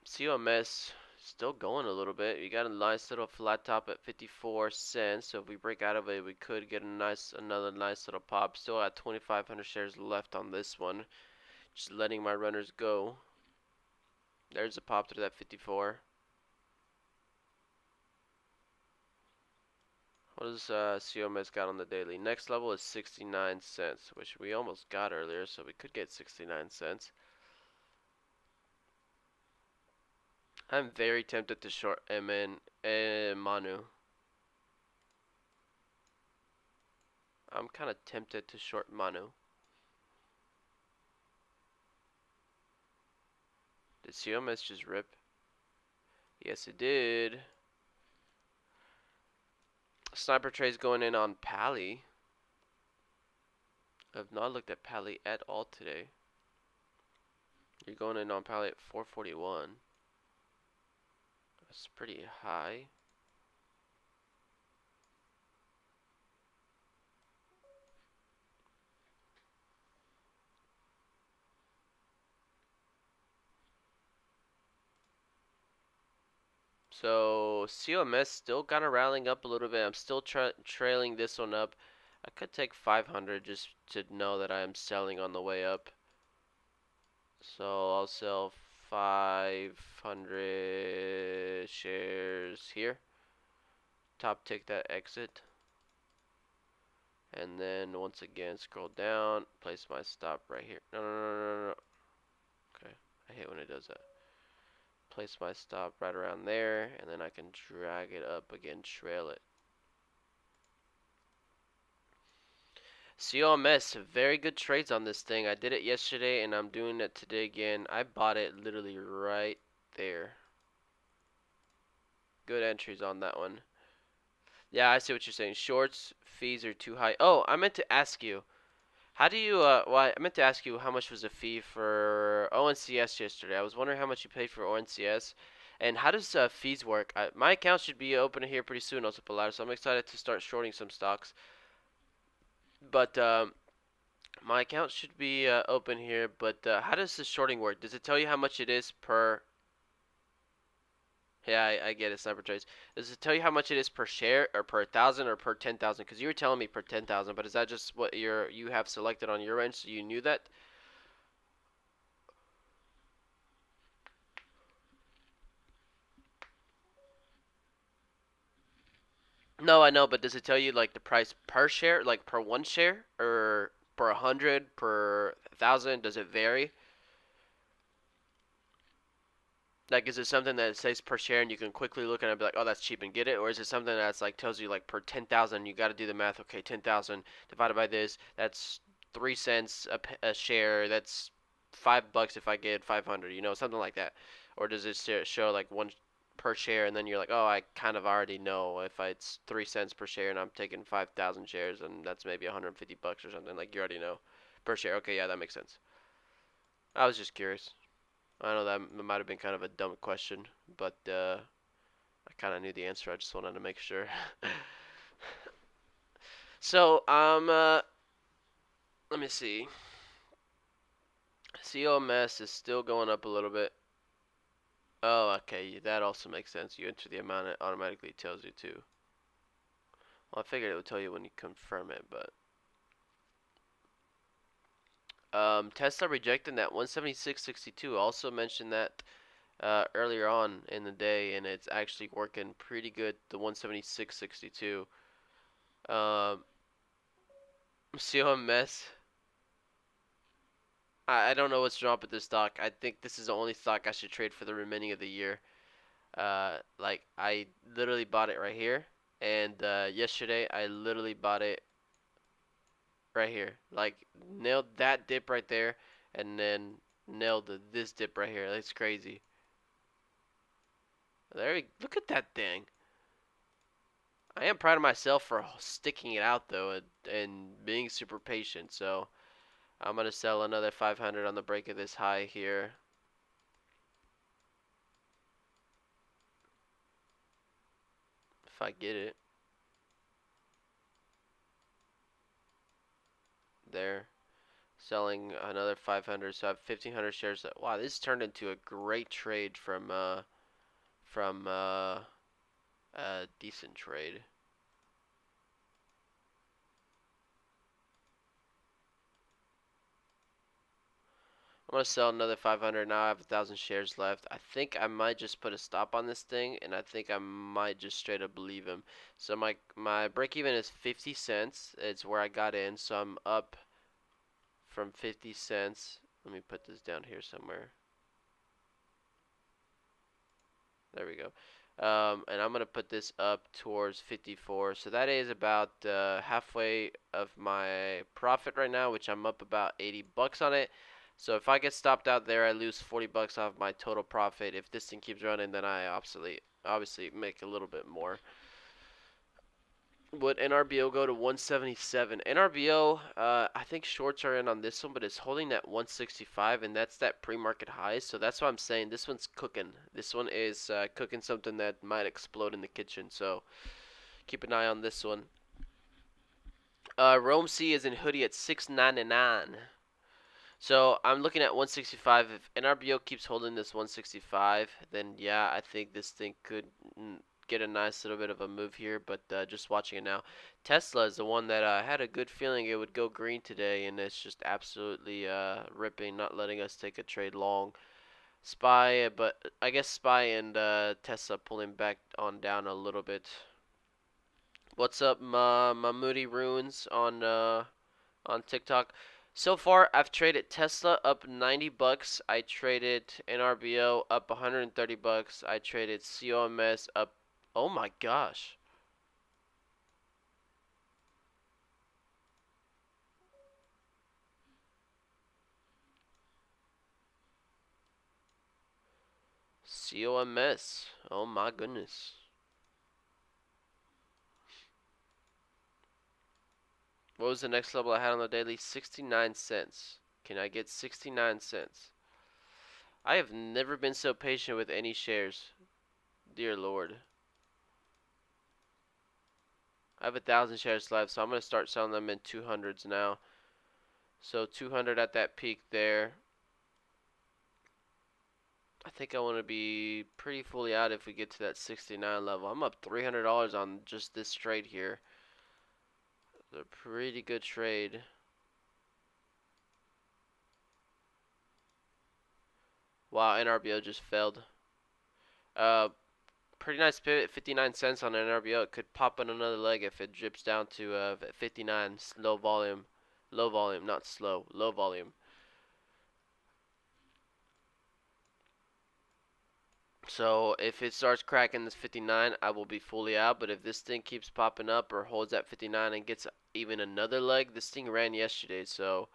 COMS still going a little bit. You got a nice little flat top at 54 cents. So if we break out of it, we could get another nice little pop. Still at 2,500 shares left on this one. Just letting my runners go. There's a pop to that 54. What does COMS got on the daily? Next level is 69 cents, which we almost got earlier, so we could get 69 cents. I'm very tempted to short MN and Manu. I'm kind of tempted to short Manu. Did COMS just rip? Yes, it did. Sniper Trey's going in on Pally. I've not looked at Pally at all today. You're going in on Pally at 441. That's pretty high. So COMS still kind of rallying up a little bit. I'm still trailing this one up. I could take 500 just to know that I am selling on the way up. So I'll sell 500 shares here. Top tick that exit. And then once again scroll down, place my stop right here. No. Okay, I hate when it does that. Place my stop right around there, and then I can drag it up again, trail it. COMS, very good trades on this thing. I did it yesterday, and I'm doing it today again. I bought it literally right there. Good entries on that one. Yeah, I see what you're saying. Shorts, fees are too high. Oh, I meant to ask you. How do you, well, I meant to ask you how much was the fee for ONCS yesterday. I was wondering how much you paid for ONCS. And how does fees work? My account should be open here pretty soon, also Pilar, so I'm excited to start shorting some stocks. But my account should be open here, but how does the shorting work? Does it tell you how much it is per... Yeah, I get it, Sniper Trades. Does it tell you how much it is per share, or per 1,000, or per 10,000? Because you were telling me per 10,000, but is that just what you have selected on your end, so you knew that? No, I know, but does it tell you like the price per share, like per one share, or per 100, per 1,000? Does it vary? Like, is it something that says per share and you can quickly look at it and be like, oh, that's cheap and get it? Or is it something that's like tells you like per 10,000, you got to do the math. Okay, 10,000 divided by this, that's 3 cents a share. That's $5 if I get 500, something like that. Or does it show like one per share and then you're like, oh, I kind of already know if it's 3 cents per share and I'm taking 5,000 shares and that's maybe $150 or something. Like you already know per share. Okay, yeah, that makes sense. I was just curious. I know that might have been kind of a dumb question, but I kind of knew the answer. I just wanted to make sure. So, let me see. COMS is still going up a little bit. Oh, okay. That also makes sense. You enter the amount, it automatically tells you too. Well, I figured it would tell you when you confirm it, but Tesla rejecting that 176.62. Also mentioned that earlier on in the day, and it's actually working pretty good. The 176.62. COMS. I don't know what's wrong with this stock. I think this is the only stock I should trade for the remaining of the year. Like I literally bought it right here, and yesterday I literally bought it right here. Like nailed that dip right there, and then nailed this dip right here. That's crazy. Look at that thing. I am proud of myself for sticking it out though, and being super patient. So I'm gonna sell another 500 on the break of this high here. If I get it. There. Selling another 500, so I have 1,500 shares. Wow, this turned into a great trade from a decent trade. I'm gonna sell another 500 now. I have 1,000 shares left. I think I might just put a stop on this thing, and I think I might just straight up believe him. So my break even is 50 cents. It's where I got in, so I'm up from 50 cents. Let me put this down here somewhere. There we go. And I'm gonna put this up towards 54. So that is about halfway of my profit right now, which I'm up about 80 bucks on it. So if I get stopped out there, I lose 40 bucks off my total profit. If this thing keeps running, then I obviously make a little bit more. Would NRBO go to 177? NRBO, I think shorts are in on this one, but it's holding that 165, and that's that pre-market high. So that's why I'm saying this one's cooking. This one is cooking something that might explode in the kitchen. So keep an eye on this one. Rome C is in hoodie at 699. So I'm looking at 165. If NRBO keeps holding this 165, then yeah, I think this thing could get a nice little bit of a move here. But just watching it now, Tesla is the one that I had a good feeling it would go green today, and it's just absolutely ripping, not letting us take a trade long. SPY, but I guess SPY and Tesla pulling back on down a little bit. What's up, my Moody Ruins on TikTok? So far, I've traded Tesla up 90 bucks. I traded NRBO up 130 bucks. I traded COMS up. Oh my gosh. COMS. Oh my goodness. What was the next level I had on the daily? 69 cents. Can I get 69 cents? I have never been so patient with any shares. Dear Lord. I have 1,000 shares left, so I'm going to start selling them in 200s now. So 200 at that peak there. I think I want to be pretty fully out if we get to that 69 level. I'm up $300 on just this trade here. It's a pretty good trade. Wow, NRBO just failed. Uh, Pretty nice pivot, 59 cents on NRBO. It could pop in another leg if it drips down to 59. Slow volume. Low volume, not slow. Low volume. So if it starts cracking this 59, I will be fully out. But if this thing keeps popping up or holds at 59 and gets even another leg, this thing ran yesterday. So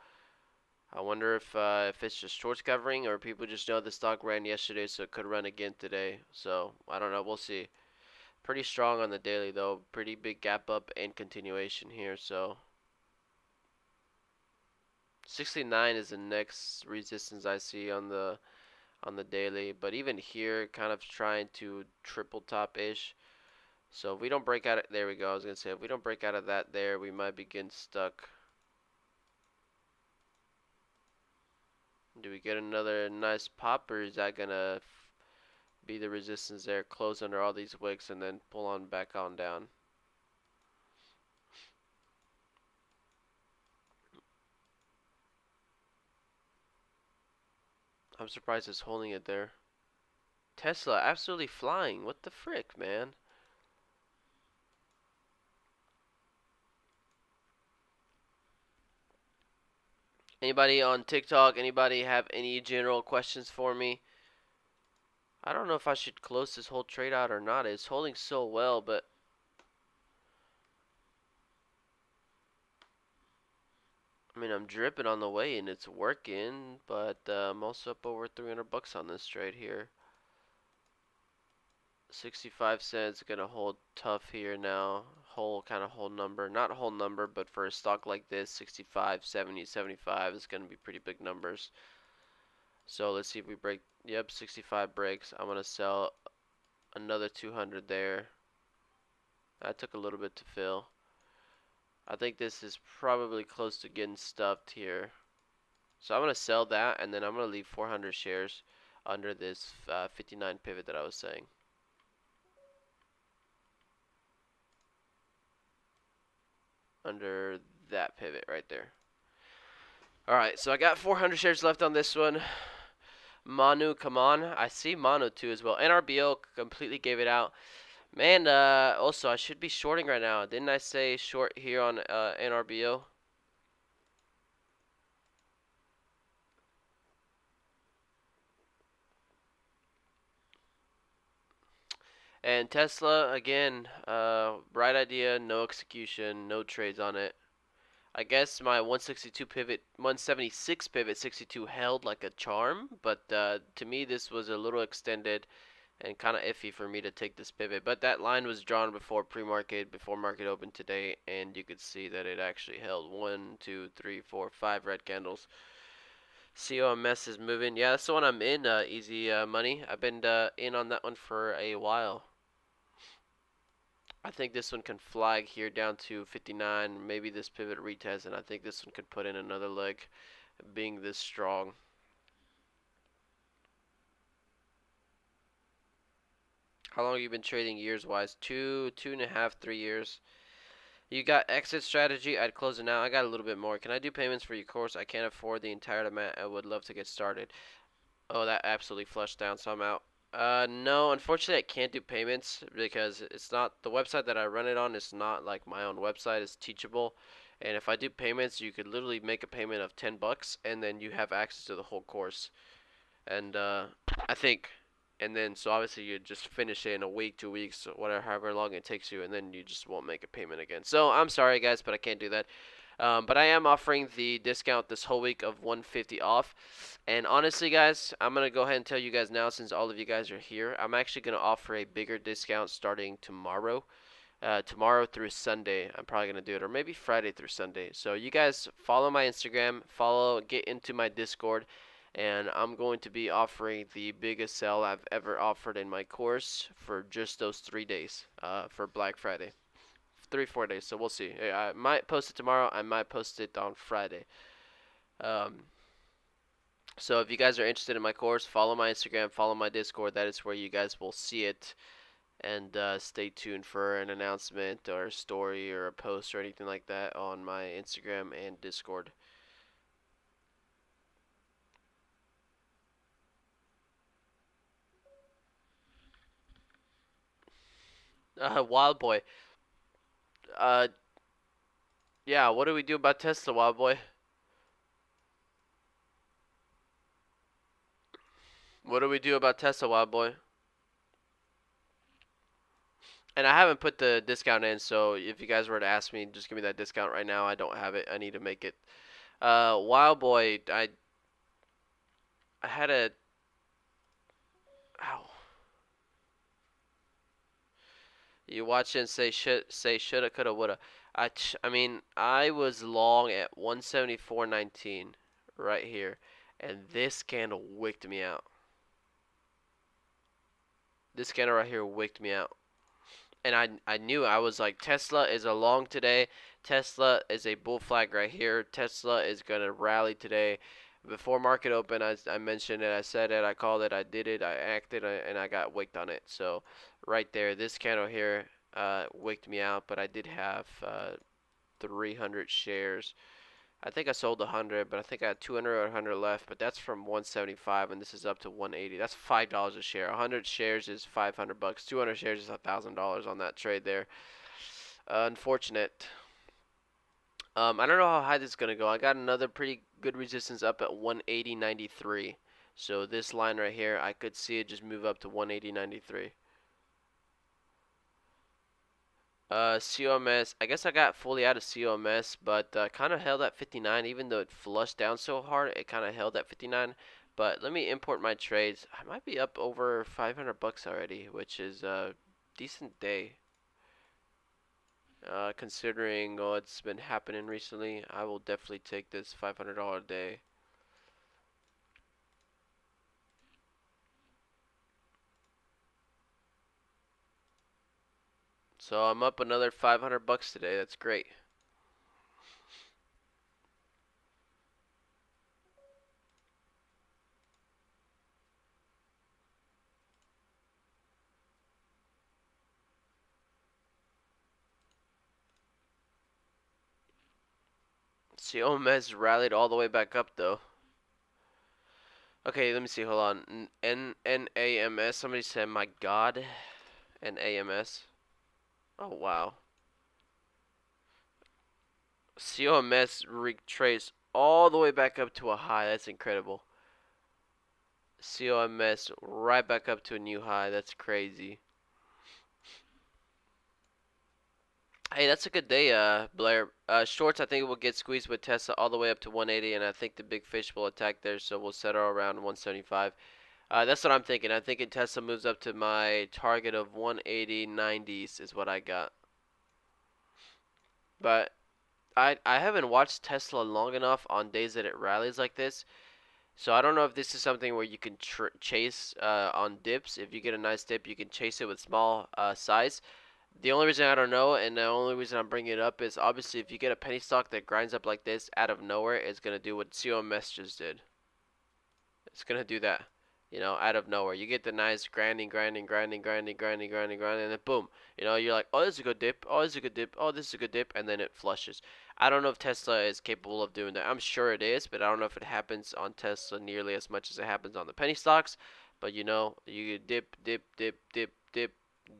I wonder if it's just shorts covering or people just know the stock ran yesterday, so it could run again today. So I don't know. We'll see. Pretty strong on the daily though. Pretty big gap up and continuation here. So 69 is the next resistance I see on the daily, but even here kind of trying to triple top ish. So if we don't break out of, there we go. I was gonna say if we don't break out of that there, we might be getting stuck. Do we get another nice pop, or is that gonna be the resistance there? Close under all these wicks and then pull on back on down. I'm surprised it's holding it there. Tesla absolutely flying. What the frick, man? Anybody on TikTok? Anybody have any general questions for me? I don't know if I should close this whole trade out or not. It's holding so well, but I mean, I'm dripping on the way and it's working, but I'm also up over 300 bucks on this trade here. 65 cents gonna hold tough here now. Whole kind of whole number, not whole number, but for a stock like this, 65, 70, 75 is gonna be pretty big numbers. So let's see if we break. Yep, 65 breaks. I'm gonna sell another 200 there. That took a little bit to fill. I think this is probably close to getting stuffed here. So I'm gonna sell that, and then I'm gonna leave 400 shares under this 59 pivot that I was saying. Under that pivot right there. Alright, so I got 400 shares left on this one. Manu, come on. I see Manu too as well. NRBO completely gave it out. Man, also I should be shorting right now. Didn't I say short here on NRBO? And Tesla, again, right idea, no execution, no trades on it. I guess my 162 pivot, 176 pivot 62 held like a charm, but to me this was a little extended and kind of iffy for me to take this pivot. But that line was drawn before pre-market, before market opened today, and you could see that it actually held 1, 2, 3, 4, 5 red candles. COMS is moving. Yeah, that's the one I'm in, easy money. I've been in on that one for a while. I think this one can flag here down to 59. Maybe this pivot retest, and I think this one could put in another leg, being this strong. How long have you been trading years-wise? 2.5, 3 years. You got exit strategy. I'd close it now. I got a little bit more. Can I do payments for your course? I can't afford the entire amount. I would love to get started. Oh, that absolutely flushed down, so I'm out. No, unfortunately I can't do payments because it's not the website that I run it on is not like my own website. It's Teachable, and if I do payments, you could literally make a payment of 10 bucks and then you have access to the whole course. And I think, and then so obviously you just finish it in a week, 2 weeks, whatever, however long it takes you, and then you just won't make a payment again. So I'm sorry guys, but I can't do that. But I am offering the discount this whole week of 150 off. And honestly, guys, I'm going to go ahead and tell you guys now since all of you guys are here. I'm actually going to offer a bigger discount starting tomorrow. Tomorrow through Sunday, I'm probably going to do it. Or maybe Friday through Sunday. So you guys follow my Instagram. Get into my Discord. And I'm going to be offering the biggest sale I've ever offered in my course for just those 3 days for Black Friday. 3-4 days, so we'll see. I might post it tomorrow. I might post it on Friday. Um, so if you guys are interested in my course, follow my Instagram, follow my Discord. That is where you guys will see it. And stay tuned for an announcement or a story or a post or anything like that on my Instagram and Discord. Wild Boy. Uh, yeah, what do we do about Tesla, Wild Boy? What do we do about Tesla, Wild Boy? And I haven't put the discount in, so if you guys were to ask me, just give me that discount right now. I don't have it. I need to make it. Wild Boy, I had a. Ow. You watch it and say shoulda, coulda, woulda. I mean, I was long at 174.19 right here, and this candle wicked me out. This candle right here wicked me out. And I knew I was like Tesla is a long today. Tesla is a bull flag right here. Tesla is gonna rally today. Before market open, I mentioned it. I said it. I called it. I did it. I acted, and I got wicked on it. So right there, this candle here wicked me out. But I did have 300 shares I think I sold 100, but I think I had 200 or 100 left. But that's from 175, and this is up to 180. That's $5 a share. 100 shares is 500 bucks. 200 shares is $1,000 on that trade there. Unfortunate. I don't know how high this is gonna go. I got another pretty good resistance up at 180.93. So this line right here, I could see it just move up to 180.93. COMS, I guess I got fully out of COMS, but kind of held at 59, even though it flushed down so hard, it kind of held at 59. But let me import my trades. I might be up over 500 bucks already, which is a decent day. Considering what's been happening recently, I will definitely take this $500 day. So I'm up another 500 bucks today. That's great. COMS rallied all the way back up though. Okay, let me see. Hold on. NAMS. Somebody said, "My God." NAMS. Oh wow. COMS retraced all the way back up to a high. That's incredible. COMS right back up to a new high. That's crazy. Hey, that's a good day, Blair. Shorts, I think will get squeezed with Tesla all the way up to 180, and I think the big fish will attack there, so we'll settle around 175. That's what I'm thinking. I'm thinking Tesla moves up to my target of 180.90s is what I got. But I haven't watched Tesla long enough on days that it rallies like this, so I don't know if this is something where you can chase on dips. If you get a nice dip, you can chase it with small size. The only reason I don't know, and the only reason I'm bringing it up, is obviously if you get a penny stock that grinds up like this out of nowhere, it's gonna do what COMS just did. It's gonna do that, out of nowhere. You get the nice grinding, and then boom, you're like, oh, this is a good dip. Oh, this is a good dip. Oh, this is a good dip, and then it flushes. I don't know if Tesla is capable of doing that. I'm sure it is, but I don't know if it happens on Tesla nearly as much as it happens on the penny stocks. But you dip, dip, dip, dip, dip,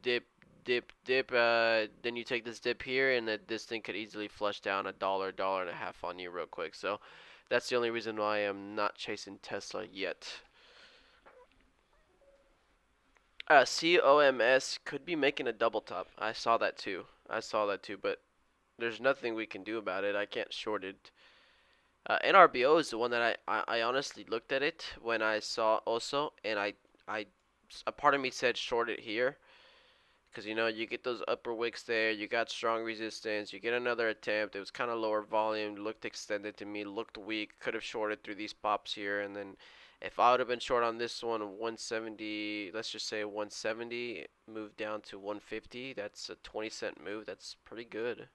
dip, dip, dip. Then you take this dip here, and this thing could easily flush down $1, dollar and a half on you real quick. So that's the only reason why I'm not chasing Tesla yet. COMS could be making a double top. I saw that too. But there's nothing we can do about it. I can't short it. NRBO is the one that I honestly looked at it when I saw also, and a part of me said short it here. Because you get those upper wicks there, you got strong resistance, you get another attempt. It was kind of lower volume, looked extended to me, looked weak. Could have shorted through these pops here, and then if I would have been short on this one, 170, let's just say 170, moved down to 150. That's a 20-cent move. That's pretty good.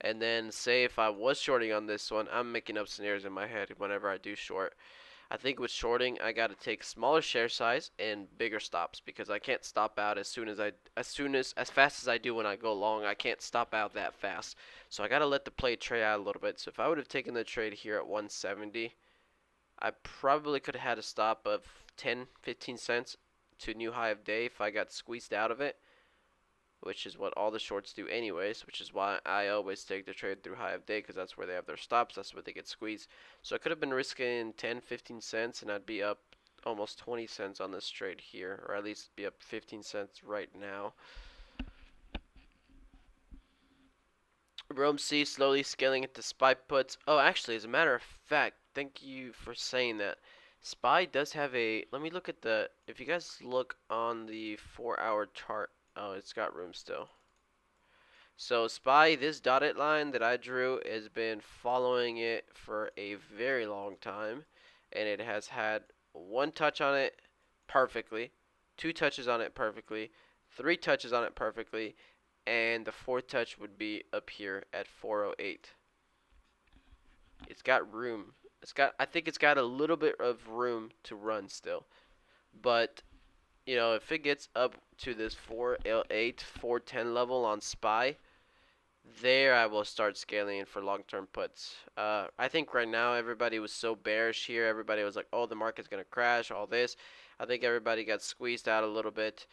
And then say if I was shorting on this one, I'm making up scenarios in my head whenever I do short. I think with shorting, I got to take smaller share size and bigger stops because I can't stop out as fast as I do when I go long. I can't stop out that fast. So I got to let the play trade out a little bit. So if I would have taken the trade here at 170, I probably could have had a stop of 10, 15 cents to new high of day if I got squeezed out of it, which is what all the shorts do anyways, which is why I always take the trade through high of day because that's where they have their stops, that's where they get squeezed. So I could have been risking 10, 15 cents and I'd be up almost 20 cents on this trade here, or at least be up 15 cents right now. Rome C slowly scaling into SPY puts. Oh, actually, as a matter of fact, thank you for saying that. SPY does have a, let me look at if you guys look on the 4-hour chart, oh, it's got room still. So SPY, this dotted line that I drew has been following it for a very long time, and it has had one touch on it perfectly, two touches on it perfectly, three touches on it perfectly, and the fourth touch would be up here at 408. It's got room. I think it's got a little bit of room to run still, but if it gets up to this 408, 410 level on SPY, there I will start scaling in for long-term puts. I think right now everybody was so bearish here. Everybody was like, "Oh, the market's gonna crash." All this. I think everybody got squeezed out a little bit.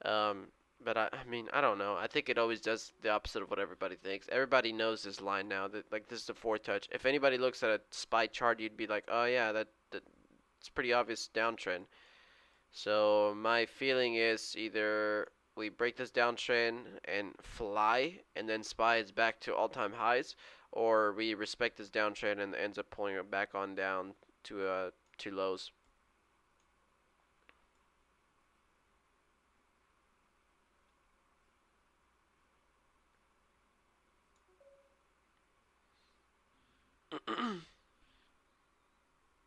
Um, but I mean, I don't know. I think it always does the opposite of what everybody thinks. Everybody knows this line now. That like this is a four touch. If anybody looks at a SPY chart, you'd be like, "Oh yeah, that it's pretty obvious downtrend." So my feeling is either we break this downtrend and fly, and then SPY is back to all-time highs, or we respect this downtrend and ends up pulling it back on down to lows.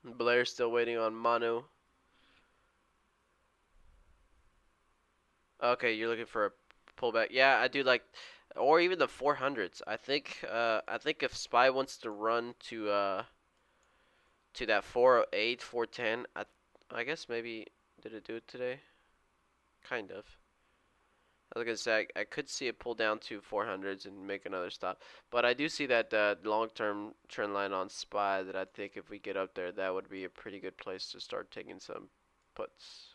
Blair's still waiting on Manu. Okay, you're looking for a pullback. Yeah, I do like, or even the 400s. I think if SPY wants to run to that 408, 410, I guess maybe did it do it today? Kind of. I was gonna say I could see it pull down to 400s and make another stop, but I do see that long-term trend line on SPY that I think if we get up there, that would be a pretty good place to start taking some puts.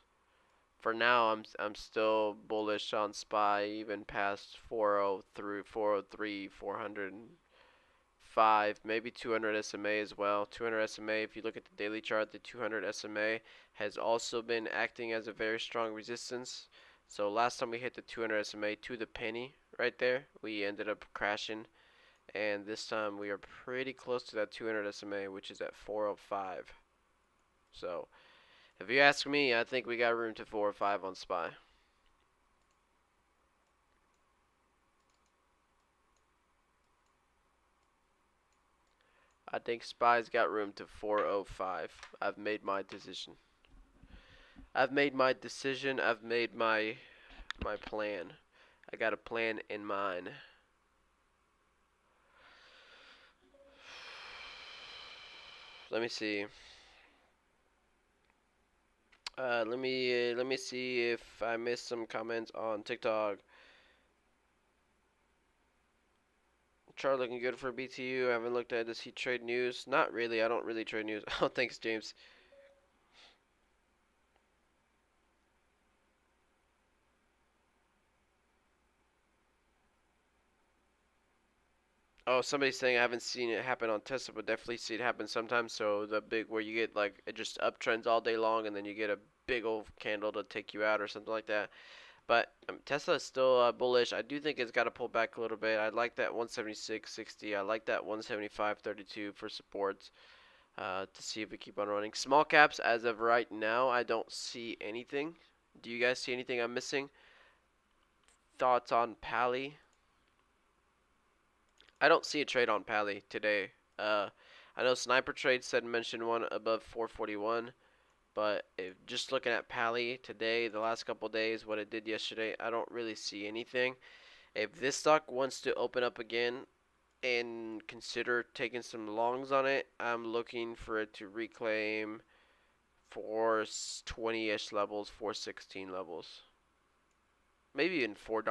For now, I'm still bullish on SPY even past 403, 403, 405, maybe 200 SMA as well. 200 SMA, if you look at the daily chart, the 200 SMA has also been acting as a very strong resistance. So last time we hit the 200 SMA to the penny right there, we ended up crashing. And this time we are pretty close to that 200 SMA, which is at 405. So if you ask me, I think we got room to 405 on SPY. I think SPY's got room to 405. I've made my decision. I've made my decision. I've made my plan. I got a plan in mind. Let me see. Let me see if I missed some comments on TikTok. Chart looking good for BTU. I haven't looked at this. He trade news? Not really. I don't really trade news. Oh, thanks, James. Oh, somebody's saying I haven't seen it happen on Tesla, but definitely see it happen sometimes. So the big where you get like it just uptrends all day long, and then you get a big old candle to take you out or something like that. But Tesla is still bullish. I do think it's got to pull back a little bit. I like that 176.60. I like that 175.32 for supports to see if we keep on running. Small caps, as of right now, I don't see anything. Do you guys see anything I'm missing? Thoughts on Pally? I don't see a trade on Pally today. I know Sniper Trade said mention one above 441. But if just looking at Pally today, the last couple days, what it did yesterday, I don't really see anything. If this stock wants to open up again and consider taking some longs on it, I'm looking for it to reclaim 420-ish levels, 416 levels. Maybe even $4.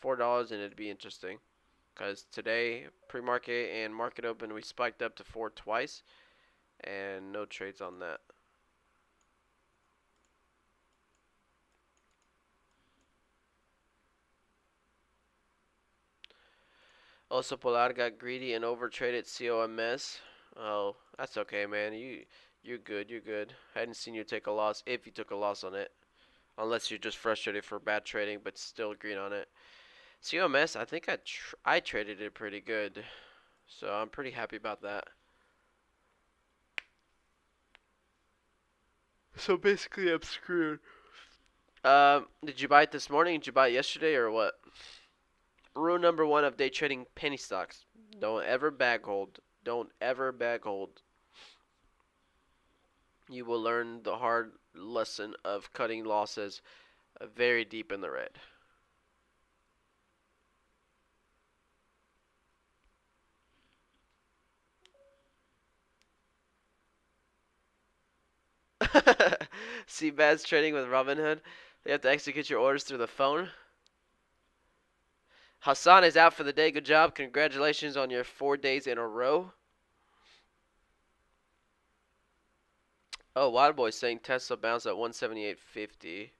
$4 and it'd be interesting. Because today, pre-market and market open, we spiked up to 4 twice. And no trades on that. Also, Polar got greedy and overtraded COMS. Oh, that's okay, man. You're good. You're good. I hadn't seen you take a loss if you took a loss on it. Unless you're just frustrated for bad trading, but still green on it. COMS, I think I traded it pretty good. So I'm pretty happy about that. So basically, I'm screwed. Did you buy it this morning? Did you buy it yesterday or what? Rule number one of day trading penny stocks. Don't ever bag hold. Don't ever bag hold. You will learn the hard lesson of cutting losses very deep in the red. See Bad's trading with Robinhood. They have to execute your orders through the phone. Hassan is out for the day. Good job. Congratulations on your 4 days in a row. Oh, Wild Boy saying Tesla bounced at 178.50.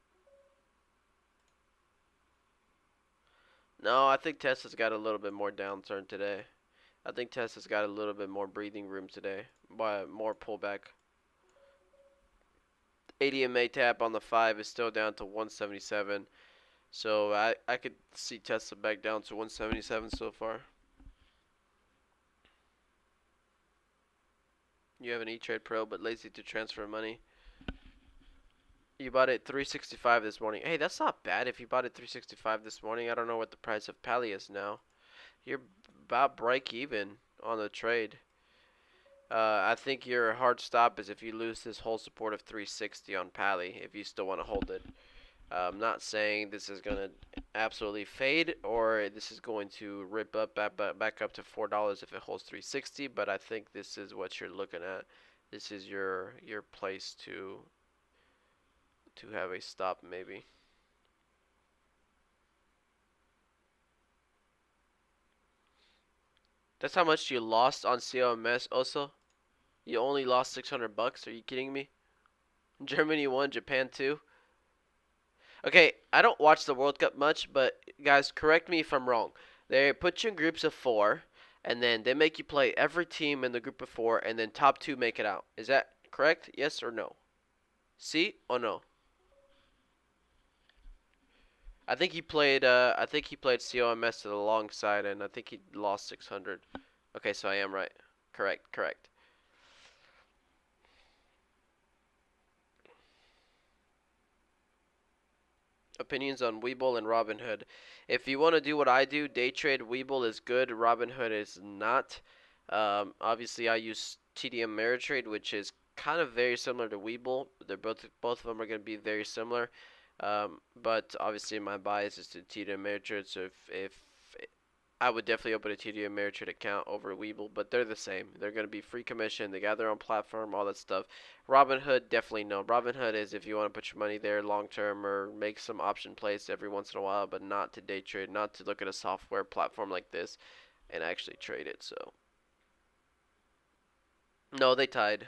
No, I think Tesla's got a little bit more downturn today. I think Tesla's got a little bit more breathing room today. By more pullback. ADMA tap on the 5 is still down to 177. So I could see Tesla back down to 177 so far. You have an E-Trade Pro but lazy to transfer money. You bought it 365 this morning. Hey, that's not bad if you bought it 365 this morning. I don't know what the price of Pally is now. You're about break even on the trade. I think your hard stop is if you lose this whole support of 360 on Pally, if you still want to hold it. I'm not saying this is going to absolutely fade or this is going to rip up back up to $4 if it holds 360, but I think this is what you're looking at. This is your place to have a stop maybe. That's how much you lost on COMS also? You only lost 600 bucks? Are you kidding me? Germany won, Japan too. Okay, I don't watch the World Cup much, but guys, correct me if I'm wrong. They put you in groups of 4 and then they make you play every team in the group of 4 and then top 2 make it out. Is that correct? Yes or no? See or no? I think he played COMS to the long side and I think he lost 600. Okay, so I am right. Correct, correct. Opinions on Webull and Robinhood. If you want to do what I do, day trade, Webull is good, Robinhood is not. Obviously, I use TD Ameritrade, which is kind of very similar to Webull. They're both of them are going to be very similar. But obviously, my bias is to TD Ameritrade. So if I would definitely open a TD Ameritrade account over Webull, but they're the same. They're going to be free commission. They got their own platform, all that stuff. Robinhood, definitely no. Robinhood is if you want to put your money there long term or make some option plays every once in a while, but not to day trade, not to look at a software platform like this and actually trade it. So, no, they tied.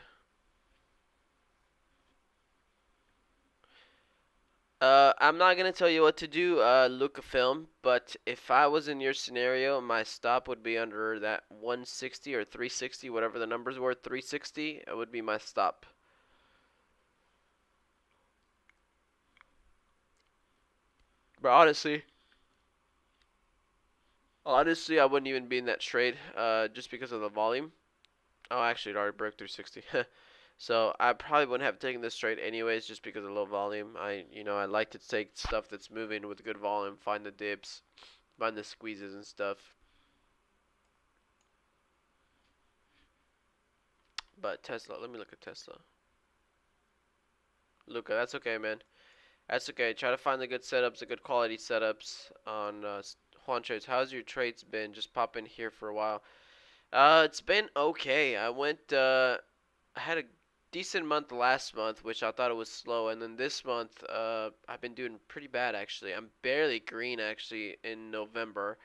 I'm not gonna tell you what to do, Lucasfilm, but if I was in your scenario, my stop would be under that 160 or 360, whatever the numbers were, 360, it would be my stop. But honestly, I wouldn't even be in that trade, just because of the volume. Oh, actually, it already broke through 60. So I probably wouldn't have taken this trade anyways, just because of low volume. I like to take stuff that's moving with good volume, find the dips, find the squeezes and stuff. But Tesla, let me look at Tesla. Luca, that's okay, man. That's okay. Try to find the good setups, the good quality setups on Juan Trades. How's your trades been? Just pop in here for a while. It's been okay. I had a decent month last month, which I thought it was slow, and then this month, I've been doing pretty bad actually. I'm barely green actually in November,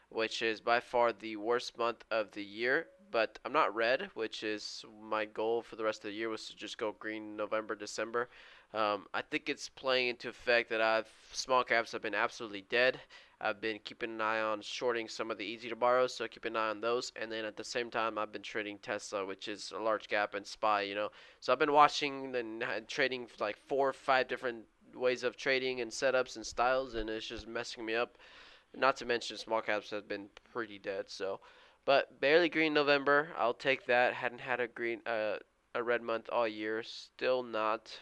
which is by far the worst month of the year. But I'm not red, which is my goal for the rest of the year was to just go green November, December. I think it's playing into effect that small caps have been absolutely dead. I've been keeping an eye on shorting some of the easy to borrows, so keep an eye on those. And then at the same time, I've been trading Tesla, which is a large gap, and SPY. So I've been watching and trading like 4 or 5 different ways of trading and setups and styles, and it's just messing me up. Not to mention small caps have been pretty dead. So, but barely green November, I'll take that. Hadn't had a red month all year, still not.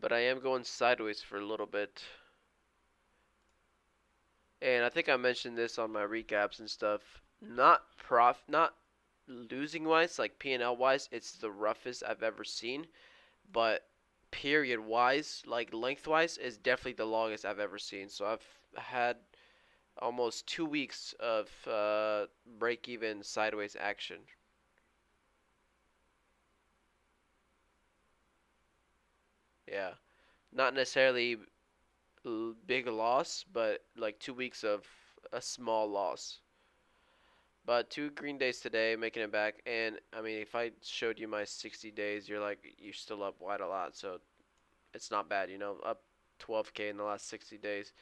But I am going sideways for a little bit. And I think I mentioned this on my recaps and stuff. Not losing wise, like P&L wise, it's the roughest I've ever seen. But period wise, like lengthwise, is definitely the longest I've ever seen. So I've had almost 2 weeks of break even sideways action. Yeah, not necessarily big loss, but like 2 weeks of a small loss. But two green days today, making it back. And I mean, if I showed you my 60 days, you're like, you're still up quite a lot. So it's not bad, up 12K in the last 60 days.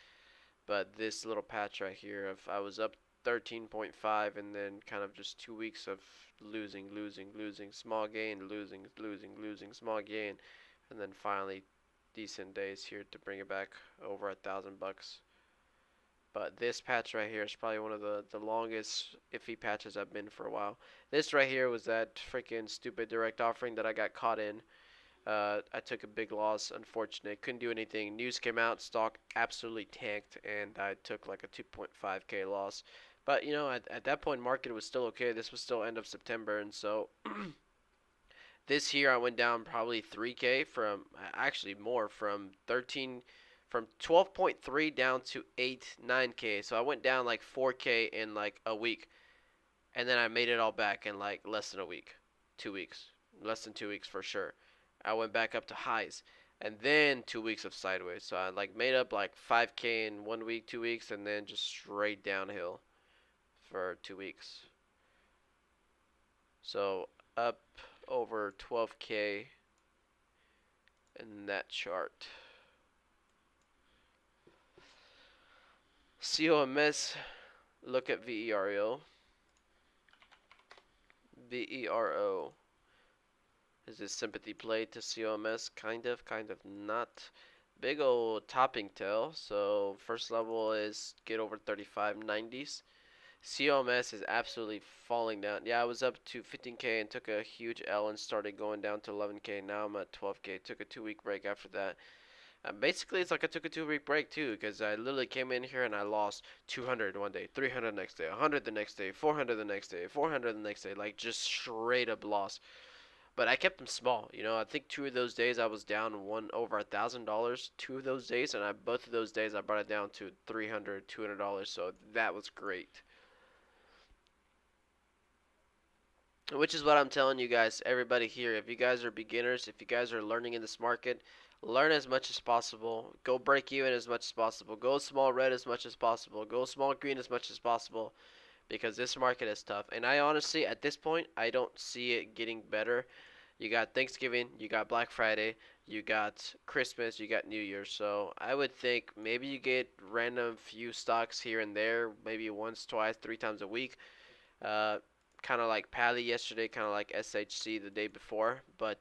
But this little patch right here, of I was up 13.5, and then kind of just 2 weeks of losing, losing, losing, small gain, losing, losing, losing, small gain, and then finally decent days here to bring it back over $1,000. But this patch right here is probably one of the longest iffy patches I've been for a while. This right here was that freaking stupid direct offering that I got caught in. I took a big loss, unfortunate. Couldn't do anything. News came out, stock absolutely tanked, and I took like a 2.5K loss. But at that point, market was still okay. This was still end of September, and so this year I went down probably 3K from actually more from 13 from 12.3 down to 8 9K. So I went down like 4K in like a week, and then I made it all back in like less than a week. 2 weeks. Less than 2 weeks for sure. I went back up to highs. And then 2 weeks of sideways. So I like made up like 5K in 1 week, 2 weeks, and then just straight downhill for 2 weeks. So up over 12K in that chart. COMS, look at VERO. VERO. Is this sympathy play to COMS? Kind of not. Big old topping tail. So first level is get over 3590s. COMS is absolutely falling down. Yeah, I was up to 15K and took a huge L and started going down to 11K. Now I'm at 12K. Took a 2 week break after that. Basically, it's like I took a 2 week break too, because I literally came in here and I lost 200 one day, 300 the next day, 100 the next day, 400 the next day, 400 the next day, like just straight up loss. But I kept them small. I think 2 of those days I was down one over $1,000. 2 of those days, and both of those days I brought it down to 300, $200. So that was great. Which is what I'm telling you guys, everybody here. If you guys are beginners, if you guys are learning in this market, learn as much as possible. Go break even as much as possible. Go small red as much as possible. Go small green as much as possible. Because this market is tough. And I honestly, at this point, I don't see it getting better. You got Thanksgiving, you got Black Friday, you got Christmas, you got New Year's. So I would think maybe you get random few stocks here and there, maybe once, twice, 3 times a week. Uh, kind of like Pally yesterday, kind of like SHC the day before. But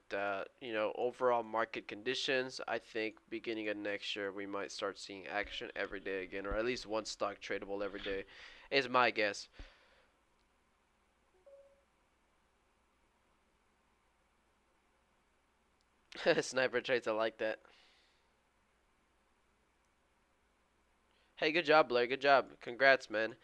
overall market conditions, I think beginning of next year we might start seeing action every day again, or at least one stock tradable every day, is my guess. Sniper trades, I like that. Hey, good job, Blair. Good job. Congrats, man.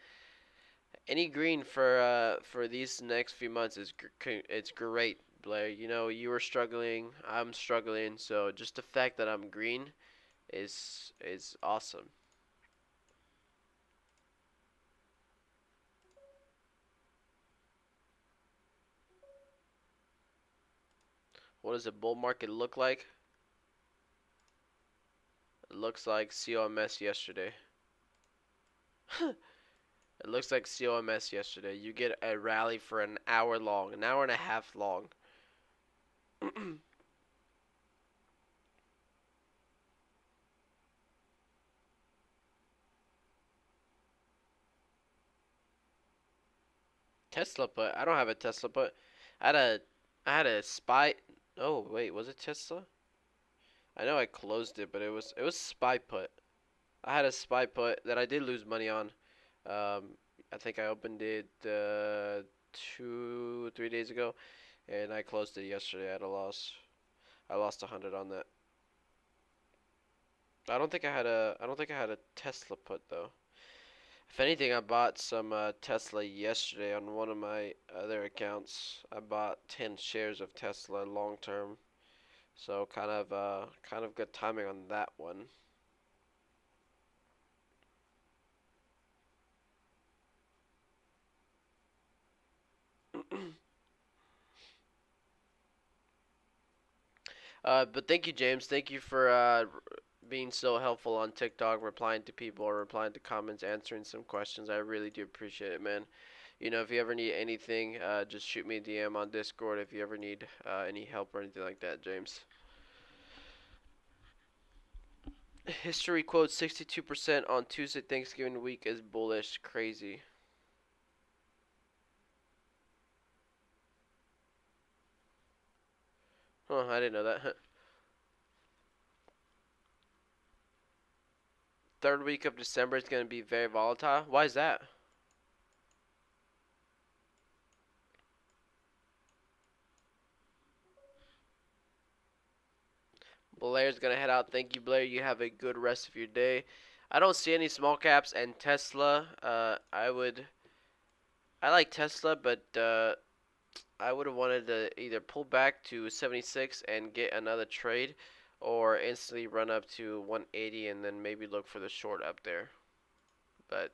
Any green for these next few months is it's great, Blair. You were struggling, I'm struggling, so just the fact that I'm green is awesome. What does a bull market look like? It looks like COMS yesterday. It looks like COMS yesterday. You get a rally for an hour long, an hour and a half long. Tesla put. I don't have a Tesla put. I had a I had a spy. Oh wait, was it Tesla? I know I closed it, but it was spy put. I had a spy put that I did lose money on. I think I opened it 2 3 days ago, and I closed it yesterday at a loss. I lost 100 on that. I don't think I had a Tesla put though. If anything, I bought some Tesla yesterday on one of my other accounts. I bought 10 shares of Tesla long term, so kind of good timing on that one. But thank you, James. Thank you for being so helpful on TikTok, replying to people or replying to comments, answering some questions. I really do appreciate it, man. You know, if you ever need anything, just shoot me a DM on Discord if you ever need any help or anything like that, James. History quote 62% on Tuesday Thanksgiving week is bullish. Crazy. Huh, I didn't know that. Third week of December is going to be very volatile. Why is that? Blair's going to head out. Thank you, Blair. You have a good rest of your day. I don't see any small caps and Tesla. I like Tesla, but I would have wanted to either pull back to 76 and get another trade, or instantly run up to 180 and then maybe look for the short up there. But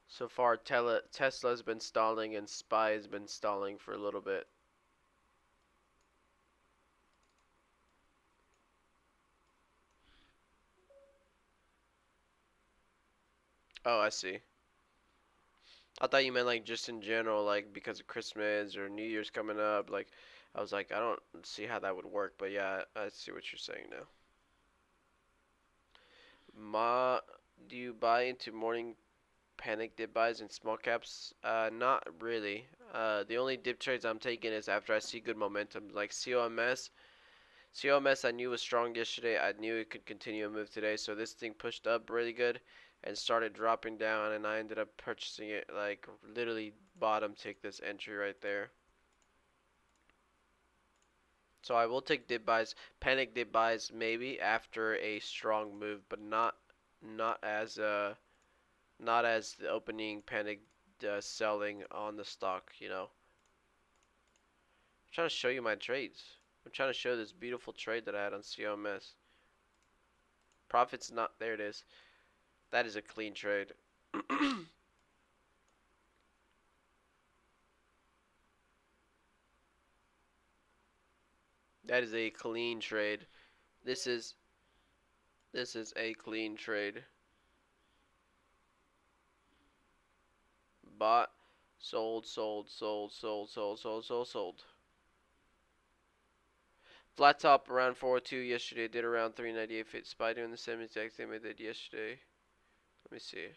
so far, Tesla's been stalling and SPY has been stalling for a little bit. Oh, I see. I thought you meant like just in general, like because of Christmas or New Year's coming up. Like, I was like, I don't see how that would work, but yeah, I see what you're saying now. Ma, do you buy into morning panic dip buys in small caps? Not really. The only dip trades I'm taking is after I see good momentum, like COMS. COMS I knew was strong yesterday. I knew it could continue a move today, so this thing pushed up really good and started dropping down, and I ended up purchasing it like literally bottom tick this entry right there. So I will take dip buys, panic dip buys maybe after a strong move, but not as not as the opening panic selling on the stock. You know, I'm trying to show you my trades. I'm trying to show this beautiful trade that I had on COMS. Profits not there. It is. That is a clean trade. That is a clean trade. This is this is a clean trade. Bought, sold, sold, sold, sold, sold, sold, sold, sold. Flat top around 402 yesterday. Did around 398. Fit SPY doing the same exact thing I did yesterday. Let me see.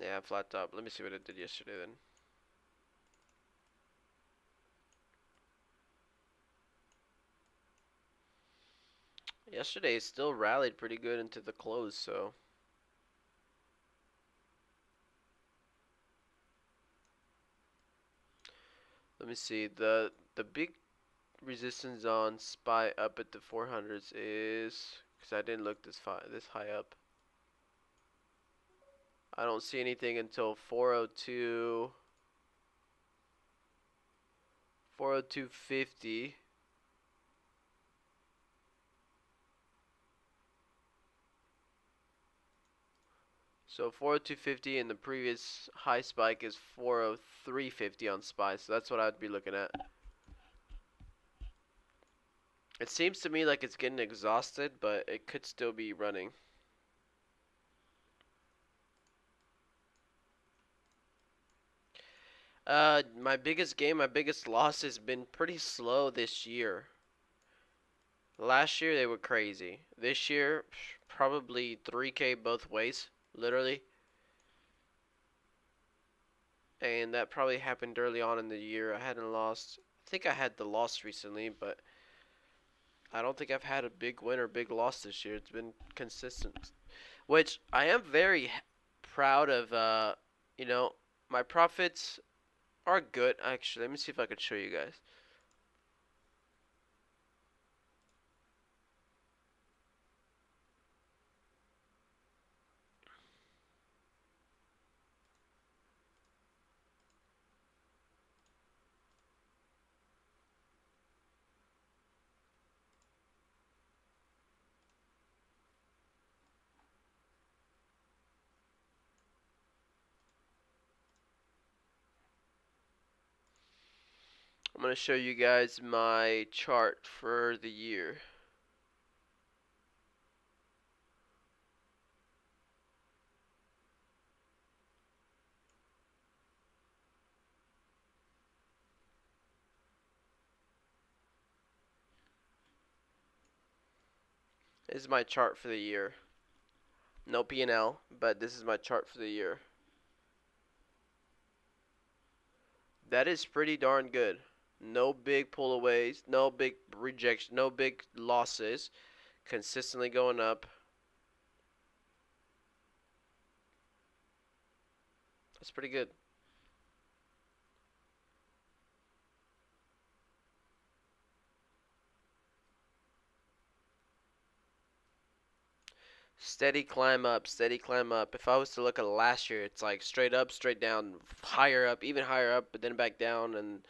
Yeah, flat top. Let me see what it did yesterday then. Yesterday it still rallied pretty good into the close, so let me see. The big resistance on SPY up at the 400s is because I didn't look this high up. I don't see anything until 402 402.50. So 402.50 and the previous high spike is 403.50 on SPY. So that's what I'd be looking at. It seems to me like it's getting exhausted, but it could still be running. My biggest gain, my biggest loss has been pretty slow this year. Last year they were crazy. This year, probably 3K both ways, literally. And that probably happened early on in the year. I hadn't lost. I think I had the loss recently, but I don't think I've had a big win or big loss this year. It's been consistent, which I am very proud of. You know, my profits are good. Actually, let me see if I can show you guys. I'm gonna show you guys my chart for the year. This is my chart for the year. No P&L, but this is my chart for the year. That is pretty darn good. No big pullaways, no big rejection, no big losses. Consistently going up. That's pretty good. Steady climb up, steady climb up. If I was to look at last year, it's like straight up, straight down, higher up, even higher up, but then back down. And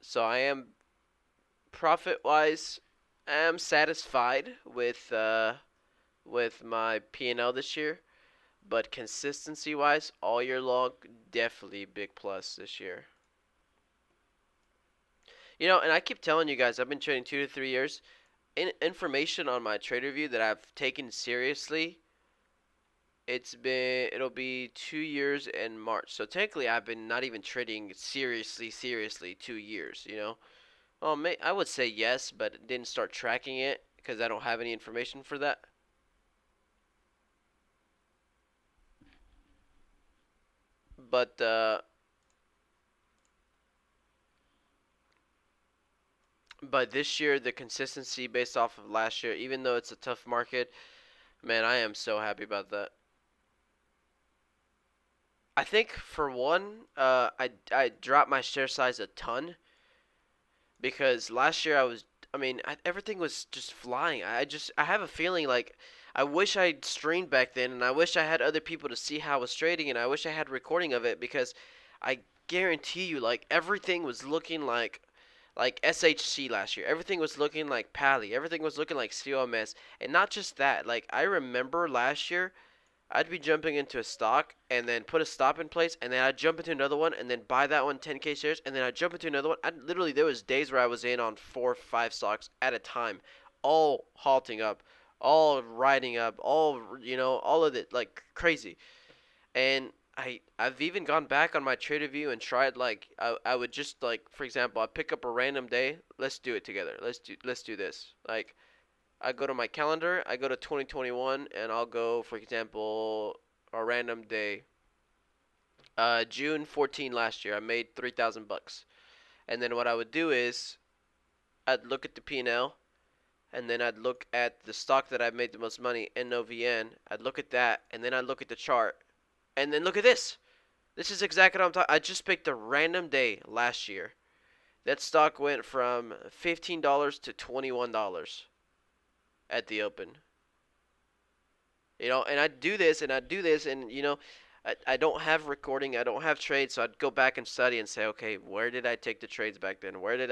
so I am profit wise, I am satisfied with my P&L this year. But consistency wise, all year long, definitely big plus this year. And I keep telling you guys, I've been trading 2 to 3 years. Information on my trader view that I've taken seriously. It'll be 2 years in March. So technically, I've been not even trading seriously 2 years. Well, I would say yes, but didn't start tracking it because I don't have any information for that. But but this year, the consistency based off of last year, even though it's a tough market, man, I am so happy about that. I think for one, I dropped my share size a ton because last year everything was just flying. I have a feeling like I wish I'd streamed back then, and I wish I had other people to see how I was trading, and I wish I had recording of it because I guarantee you, like everything was looking like SHC last year. Everything was looking like Pally. Everything was looking like COMS, and not just that. Like I remember last year I'd be jumping into a stock and then put a stop in place, and then I'd jump into another one and then buy that one 10K shares, and then I'd jump into another one. There was days where I was in on 4 or 5 stocks at a time, all halting up, all riding up, all of it like crazy. And I've even gone back on my trader view and tried like I would just like, for example, I pick up a random day. Let's do it together. Let's do this. Like I go to my calendar, I go to 2021, and I'll go, for example, a random day. June 14 last year, I made 3,000 bucks. And then what I would do is I'd look at the P&L, and then I'd look at the stock that I've made the most money, NOVN. I'd look at that, and then I'd look at the chart, and then look at this. This is exactly what I'm talking. I just picked a random day last year. That stock went from $15 to $21 at the open. And I'd do this and I'd do this, and I don't have recording, I don't have trades, so I'd go back and study and say, okay, where did I take the trades back then? Where did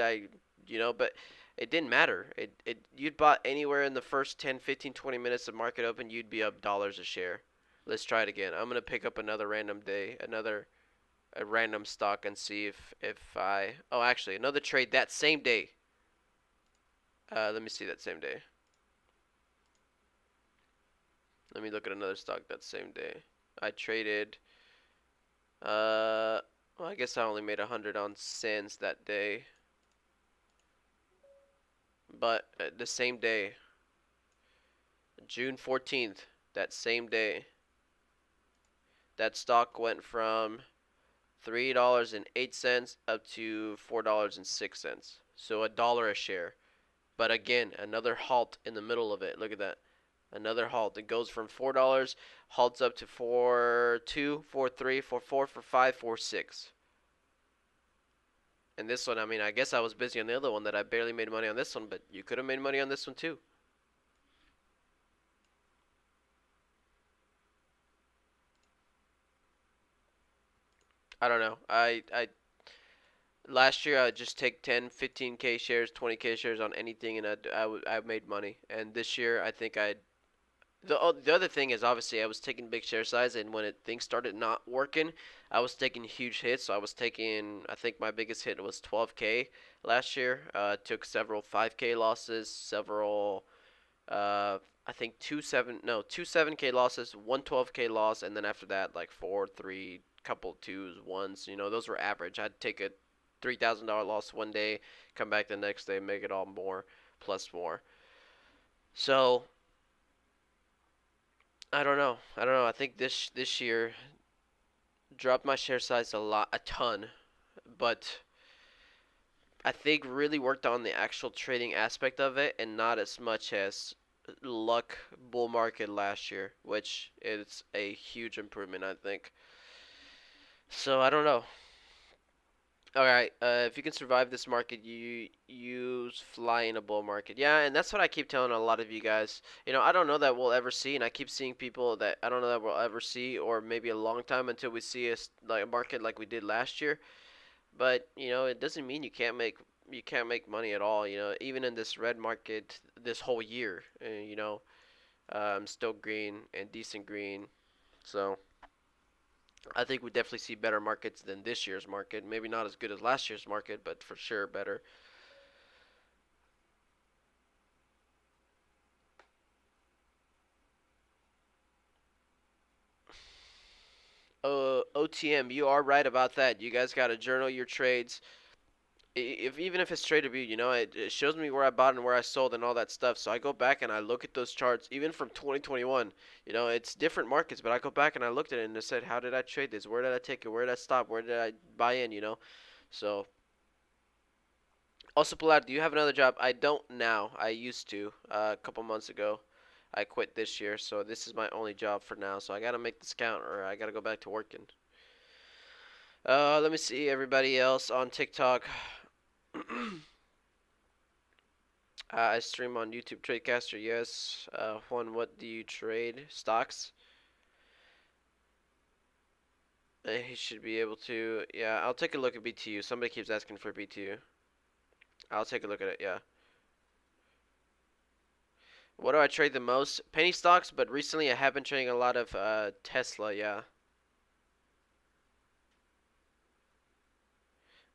but it didn't matter. You'd bought anywhere in the first 10, 15, 20 minutes of market open, you'd be up dollars a share. Let's try it again. I'm going to pick up another random day, a random stock, and see if I, oh, actually, another trade that same day. Let me see that same day. Let me look at another stock that same day. I traded, well, I guess I only made 100 on Sands that day. But the same day, June 14th, that same day, that stock went from $3.08 up to $4.06. So $1 a share. But again, another halt in the middle of it. Look at that. Another halt. It goes from $4, halts up to 4.2, 4.3, 4.4, 4.5, 4.6. And this one, I guess I was busy on the other one that I barely made money on this one, but you could have made money on this one too. I don't know. I last year I would just take 10, 15K shares, 20K shares on anything, and I made money. And this year I think The other thing is obviously I was taking big share size, and when things started not working, I was taking huge hits. So I was taking, I think my biggest hit was 12K last year. Took several 5K losses, several I think two 7K losses, one 12K loss, and then after that like four, three, couple twos, ones. You know, those were average. I'd take a $3,000 loss one day, come back the next day, make it all more plus more. So I don't know. I don't know. I think this year dropped my share size a ton, but I think really worked on the actual trading aspect of it and not as much as luck bull market last year, which is a huge improvement, I think. So I don't know. All right, if you can survive this market, you fly in a bull market. Yeah, and that's what I keep telling a lot of you guys. You know, I don't know that we'll ever see, and I keep seeing people that I don't know that we'll ever see, or maybe a long time until we see like a market like we did last year. But you know, it doesn't mean you can't make money at all. You know, even in this red market this whole year, you know, I'm still green and decent green. So I think we definitely see better markets than this year's market. Maybe not as good as last year's market, but for sure better. OTM, you are right about that. You guys got to journal your trades. If even if it's trade review, you know, it shows me where I bought and where I sold and all that stuff. So I go back and I look at those charts, even from 2021. You know, it's different markets, but I go back and I looked at it and I said, how did I trade this? Where did I take it? Where did I stop? Where did I buy in? You know, so also, Pilar, do you have another job? I don't now. I used to a couple months ago. I quit this year, so this is my only job for now. So I gotta make this count, or I gotta go back to working. Let me see everybody else on TikTok. I stream on YouTube Tradecaster. Yes. Juan, what do you trade? Stocks. He should be able to. Yeah, I'll take a look at BTU. Somebody keeps asking for BTU. I'll take a look at it. Yeah. What do I trade the most? Penny stocks, but recently I have been trading a lot of Tesla. Yeah.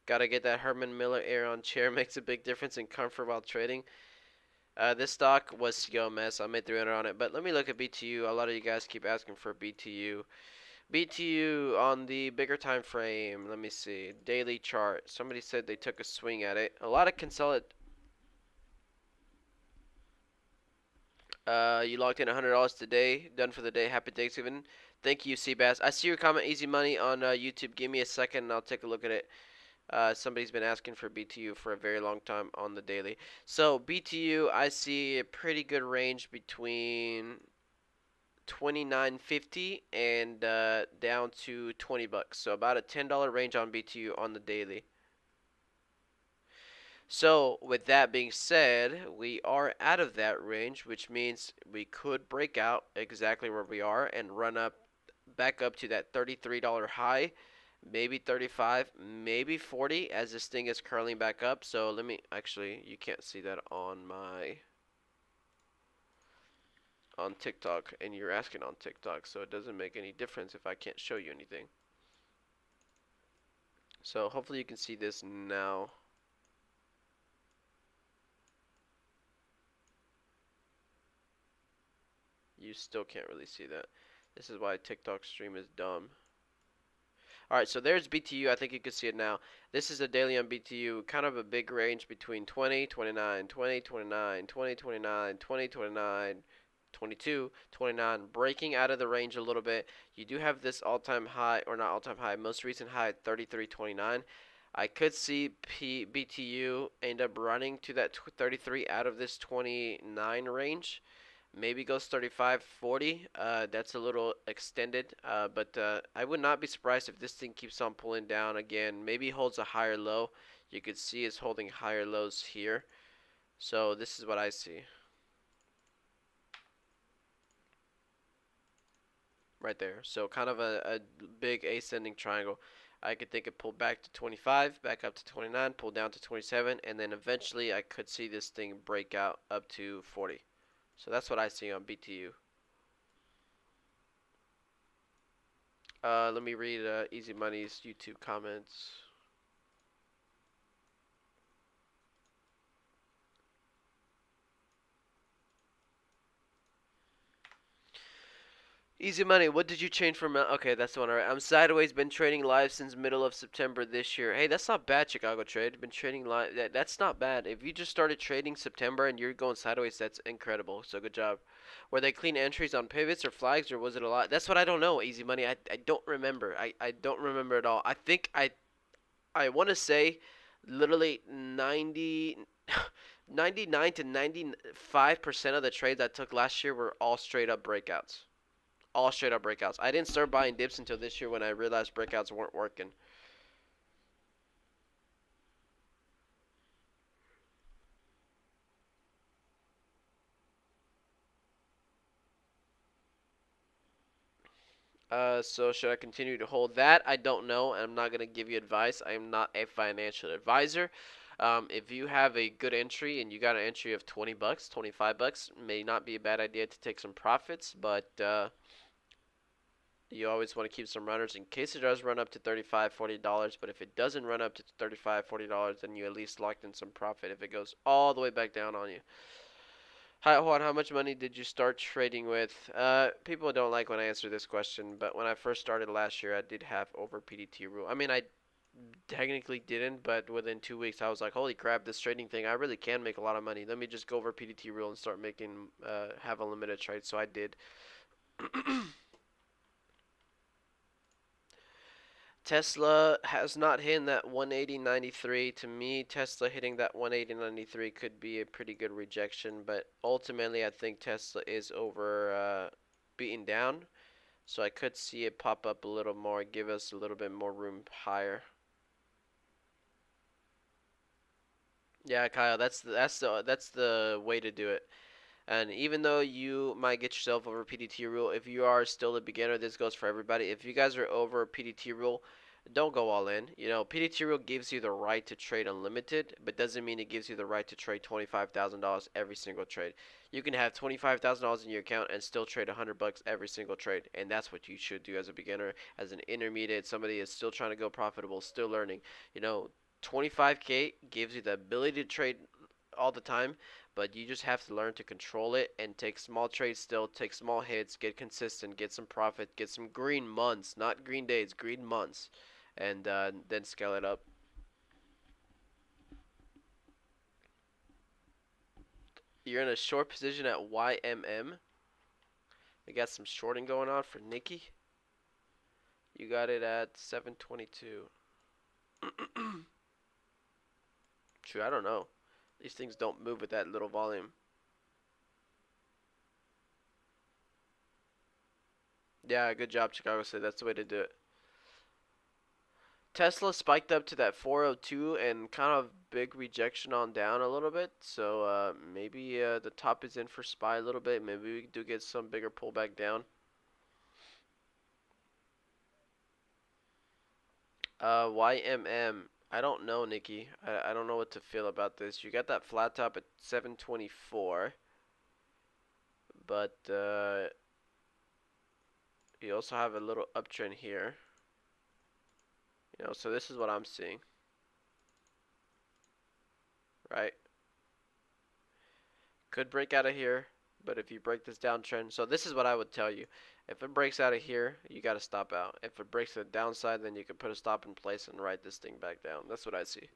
Gotta get that Herman Miller Aeron chair. Makes a big difference in comfort while trading. This stock was COMS. I made 300 on it, but let me look at BTU. A lot of you guys keep asking for BTU. BTU on the bigger time frame. Let me see. Daily chart. Somebody said they took a swing at it. A lot of consolidate. You logged in $100 today. Done for the day. Happy Thanksgiving. Thank you, Seabass. I see your comment. Easy money on YouTube. Give me a second and I'll take a look at it. Somebody's been asking for BTU for a very long time on the daily. So BTU, I see a pretty good range between 29.50 and down to 20 bucks. So about a $10 range on BTU on the daily. So with that being said, we are out of that range, which means we could break out exactly where we are and run up back up to that $33 high, maybe 35, maybe 40 as this thing is curling back up. So let me actually, you can't see that on TikTok, and you're asking on TikTok, so it doesn't make any difference if I can't show you anything. So hopefully you can see this now. You still can't really see that. This is why TikTok stream is dumb. Alright, so there's BTU. I think you can see it now. This is a daily on BTU. Kind of a big range between 20, 29, 20, 29, 20, 29, 20, 29, 22, 29. Breaking out of the range a little bit. You do have this all-time high, or not all-time high, most recent high at 33.29. I could see BTU end up running to that 33 out of this 29 range. Maybe goes 35, 40. That's a little extended, but I would not be surprised if this thing keeps on pulling down again. Maybe holds a higher low. You could see it's holding higher lows here. So this is what I see. Right there. So kind of a big ascending triangle. I could think it pulled back to 25, back up to 29, pull down to 27, and then eventually I could see this thing break out up to 40. So that's what I see on BTU. Let me read Easy Money's YouTube comments. Easy Money, what did you change from? Okay, that's the one. All right. I'm sideways. Been trading live since middle of September this year. Hey, that's not bad, Chicago Trade. Been trading live. That's not bad. If you just started trading September and you're going sideways, that's incredible. So good job. Were they clean entries on pivots or flags, or was it a lot? That's what I don't know. Easy Money. I don't remember. I don't remember at all. I think I want to say, literally 99 to 95% of the trades I took last year were all straight up breakouts. All straight up breakouts. I didn't start buying dips until this year when I realized breakouts weren't working. So should I continue to hold that? I don't know. I'm not gonna give you advice. I am not a financial advisor. If you have a good entry and you got an entry of 20 bucks, 25 bucks, may not be a bad idea to take some profits, but you always want to keep some runners in case it does run up to $35, $40. But if it doesn't run up to $35, $40, then you at least locked in some profit if it goes all the way back down on you. Hi Juan, how much money did you start trading with? People don't like when I answer this question, but when I first started last year, I did have over PDT rule. I mean, I technically didn't, but within 2 weeks, I was like, holy crap, this trading thing, I really can make a lot of money. Let me just go over PDT rule and start making, have a limited trade. So I did. Tesla has not hit that 180.93. To me, Tesla hitting that 180.93 could be a pretty good rejection, but ultimately, I think Tesla is over beaten down. So I could see it pop up a little more, give us a little bit more room higher. Yeah, Kyle, that's the way to do it. And even though you might get yourself over PDT rule, if you are still a beginner, this goes for everybody. If you guys are over PDT rule, don't go all in. You know, PDT rule gives you the right to trade unlimited, but doesn't mean it gives you the right to trade $25,000 every single trade. You can have $25,000 in your account and still trade 100 bucks every single trade, and that's what you should do as a beginner, as an intermediate, somebody is still trying to go profitable, still learning. You know, 25K gives you the ability to trade all the time, but you just have to learn to control it and take small trades still, take small hits, get consistent, get some profit, get some green months, not green days, green months, and then scale it up. You're in a short position at YMM. They got some shorting going on for Nikki. You got it at 722. True, I don't know. These things don't move with that little volume. Yeah, good job, Chicago City. That's the way to do it. Tesla spiked up to that 402 and kind of big rejection on down a little bit. So maybe the top is in for SPY a little bit. Maybe we do get some bigger pullback down. YMM. I don't know, Nikki. I don't know what to feel about this. You got that flat top at 724, but you also have a little uptrend here. You know, so this is what I'm seeing, right? Could break out of here, but if you break this downtrend, so this is what I would tell you. If it breaks out of here, you got to stop out. If it breaks to the downside, then you can put a stop in place and ride this thing back down. That's what I see.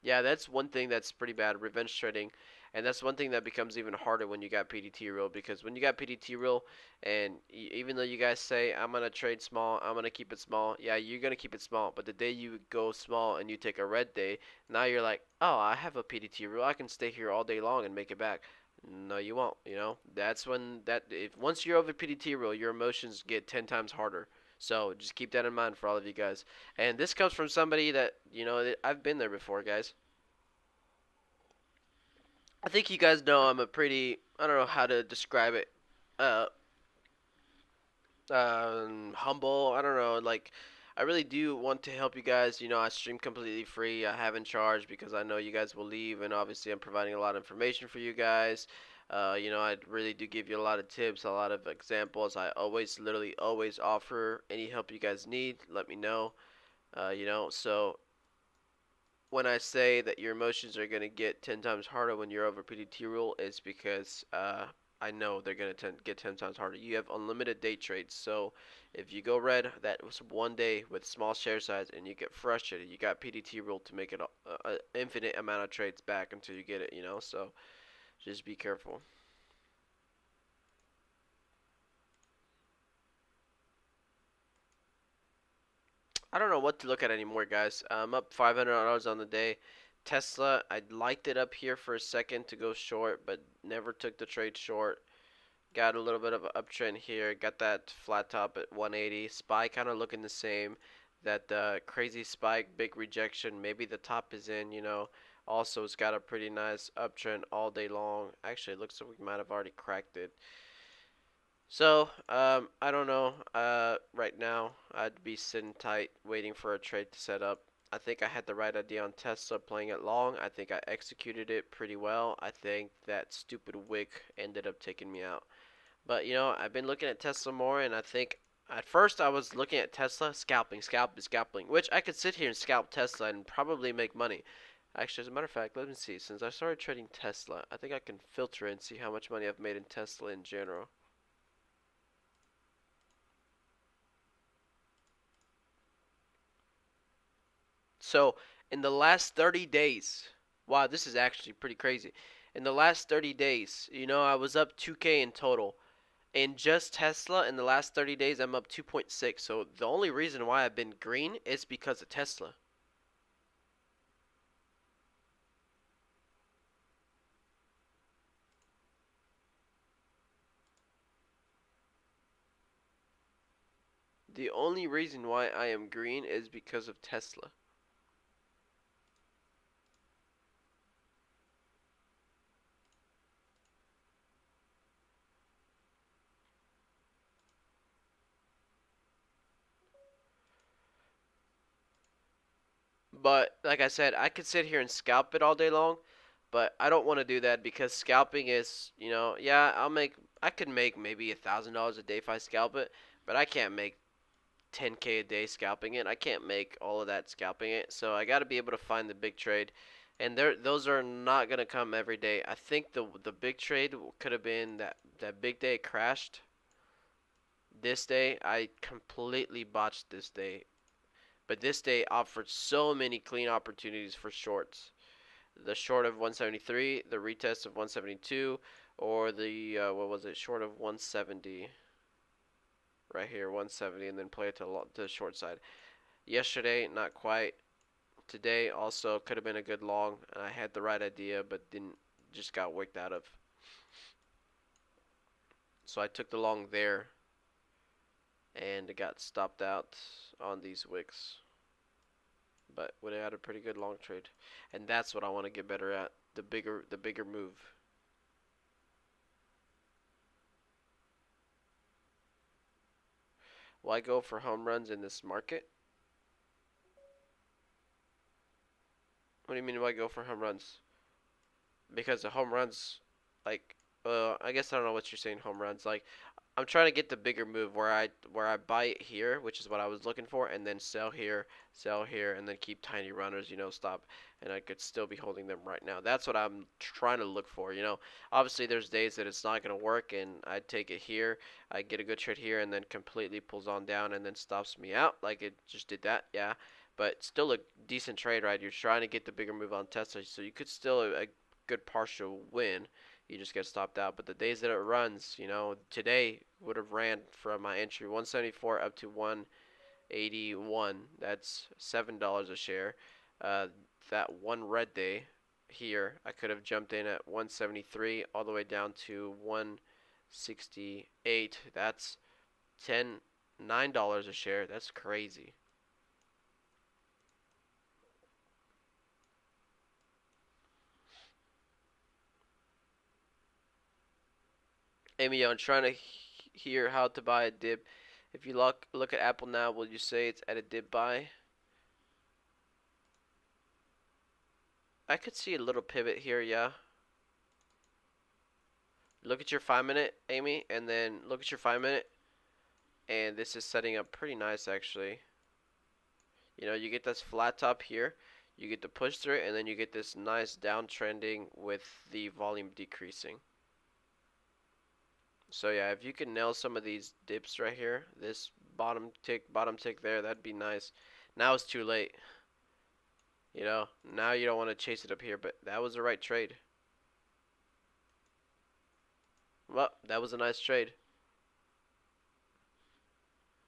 Yeah, that's one thing that's pretty bad, revenge trading. And that's one thing that becomes even harder when you got PDT rule, because when you got PDT rule and even though you guys say I'm going to trade small, I'm going to keep it small. Yeah, you're going to keep it small, but the day you go small and you take a red day, now you're like, "Oh, I have a PDT rule. I can stay here all day long and make it back." No, you won't, you know? That's when that if once you're over PDT rule, your emotions get 10 times harder. So, just keep that in mind for all of you guys. And this comes from somebody that, you know, I've been there before, guys. I think you guys know I'm a pretty, I don't know how to describe it, uh, humble. I don't know, like, I really do want to help you guys. I stream completely free. I haven't charged because I know you guys will leave, and obviously I'm providing a lot of information for you guys. I really do give you a lot of tips, a lot of examples. I always, literally, always offer any help you guys need. Let me know. So when I say that your emotions are going to get 10 times harder when you're over PDT rule, it's because I know they're going to get 10 times harder. You have unlimited day trades, so if you go red, that was one day with small share size, and you get frustrated, you got PDT rule to make it an infinite amount of trades back until you get it. So just be careful. I don't know what to look at anymore, guys. I'm up $500 on the day. Tesla, I liked it up here for a second to go short, but never took the trade short. Got a little bit of an uptrend here. Got that flat top at 180. SPY kind of looking the same. That crazy spike, big rejection. Maybe the top is in. Also, it's got a pretty nice uptrend all day long. Actually, it looks like we might have already cracked it. So, I don't know. Right now, I'd be sitting tight, waiting for a trade to set up. I think I had the right idea on Tesla playing it long. I think I executed it pretty well. I think that stupid wick ended up taking me out. But I've been looking at Tesla more, and I think at first I was looking at Tesla scalping, scalping, scalping, which I could sit here and scalp Tesla and probably make money. Actually, as a matter of fact, let me see. Since I started trading Tesla, I think I can filter and see how much money I've made in Tesla in general. So in the last 30 days, wow, this is actually pretty crazy. In the last 30 days, I was up 2K in total. In just Tesla, in the last 30 days, I'm up 2.6. So the only reason why I've been green is because of Tesla. The only reason why I am green is because of Tesla. But like I said, I could sit here and scalp it all day long, but I don't want to do that because scalping is, yeah, I could make maybe $1,000 a day if I scalp it, but I can't make 10K a day scalping it. I can't make all of that scalping it. So I got to be able to find the big trade, and those are not gonna come every day. I think the big trade could have been that big day it crashed. This day I completely botched this day, but this day offered so many clean opportunities for shorts. The short of 173, the retest of 172, or the what was it? Short of 170 right here, 170, and then play it to the short side. Yesterday, not quite. Today also could have been a good long. I had the right idea, but didn't. Just got wicked out of. So I took the long there, and it got stopped out on these wicks. But would have had a pretty good long trade, and that's what I want to get better at. The bigger move. Why go for home runs in this market? What do you mean why go for home runs? Because the home runs, like, I guess I don't know what you're saying. Home runs, like, I'm trying to get the bigger move where I buy it here, which is what I was looking for, and then sell here, and then keep tiny runners. Stop, and I could still be holding them right now. That's what I'm trying to look for. Obviously there's days that it's not gonna work, and I take it here, I get a good trade here, and then completely pulls on down, and then stops me out, like it just did that. Yeah, but still a decent trade, right? You're trying to get the bigger move on Tesla, so you could still a good partial win. You just get stopped out. But the days that it runs, today would have ran from my entry 174 up to 181. That's $7 a share. Uh, that one red day here, I could have jumped in at 173 all the way down to 168. That's $9 a share. That's crazy. Amy, I'm trying to hear how to buy a dip If you look at Apple now, will you say it's at a dip buy? I could see a little pivot here, yeah. Look at your 5 minute, Amy, and then look at your 5 minute, and this is setting up pretty nice actually. You know, you get this flat top here, you get to push through it, and then you get this nice downtrending with the volume decreasing. So yeah, if you can nail some of these dips right here, this bottom tick there, that'd be nice. Now it's too late. You know, now you don't want to chase it up here, but that was the right trade. Well, that was a nice trade.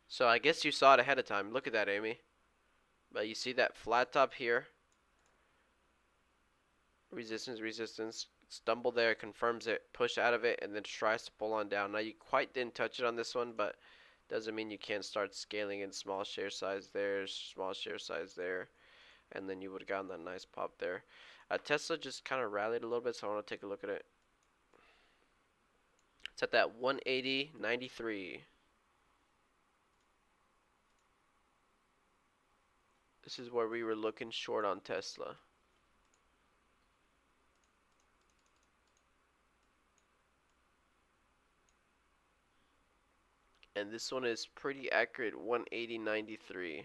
So I guess you saw it ahead of time. Look at that, Amy. But you see that flat top here. Resistance, resistance. Stumble there, confirms it, push out of it, and then tries to pull on down. Now you quite didn't touch it on this one, but doesn't mean you can't start scaling in small share size there, small share size there, and then you would have gotten that nice pop there. Tesla just kind of rallied a little bit, so I want to take a look at it. It's at that 180.93. This is where we were looking short on Tesla. And this one is pretty accurate, 180.93.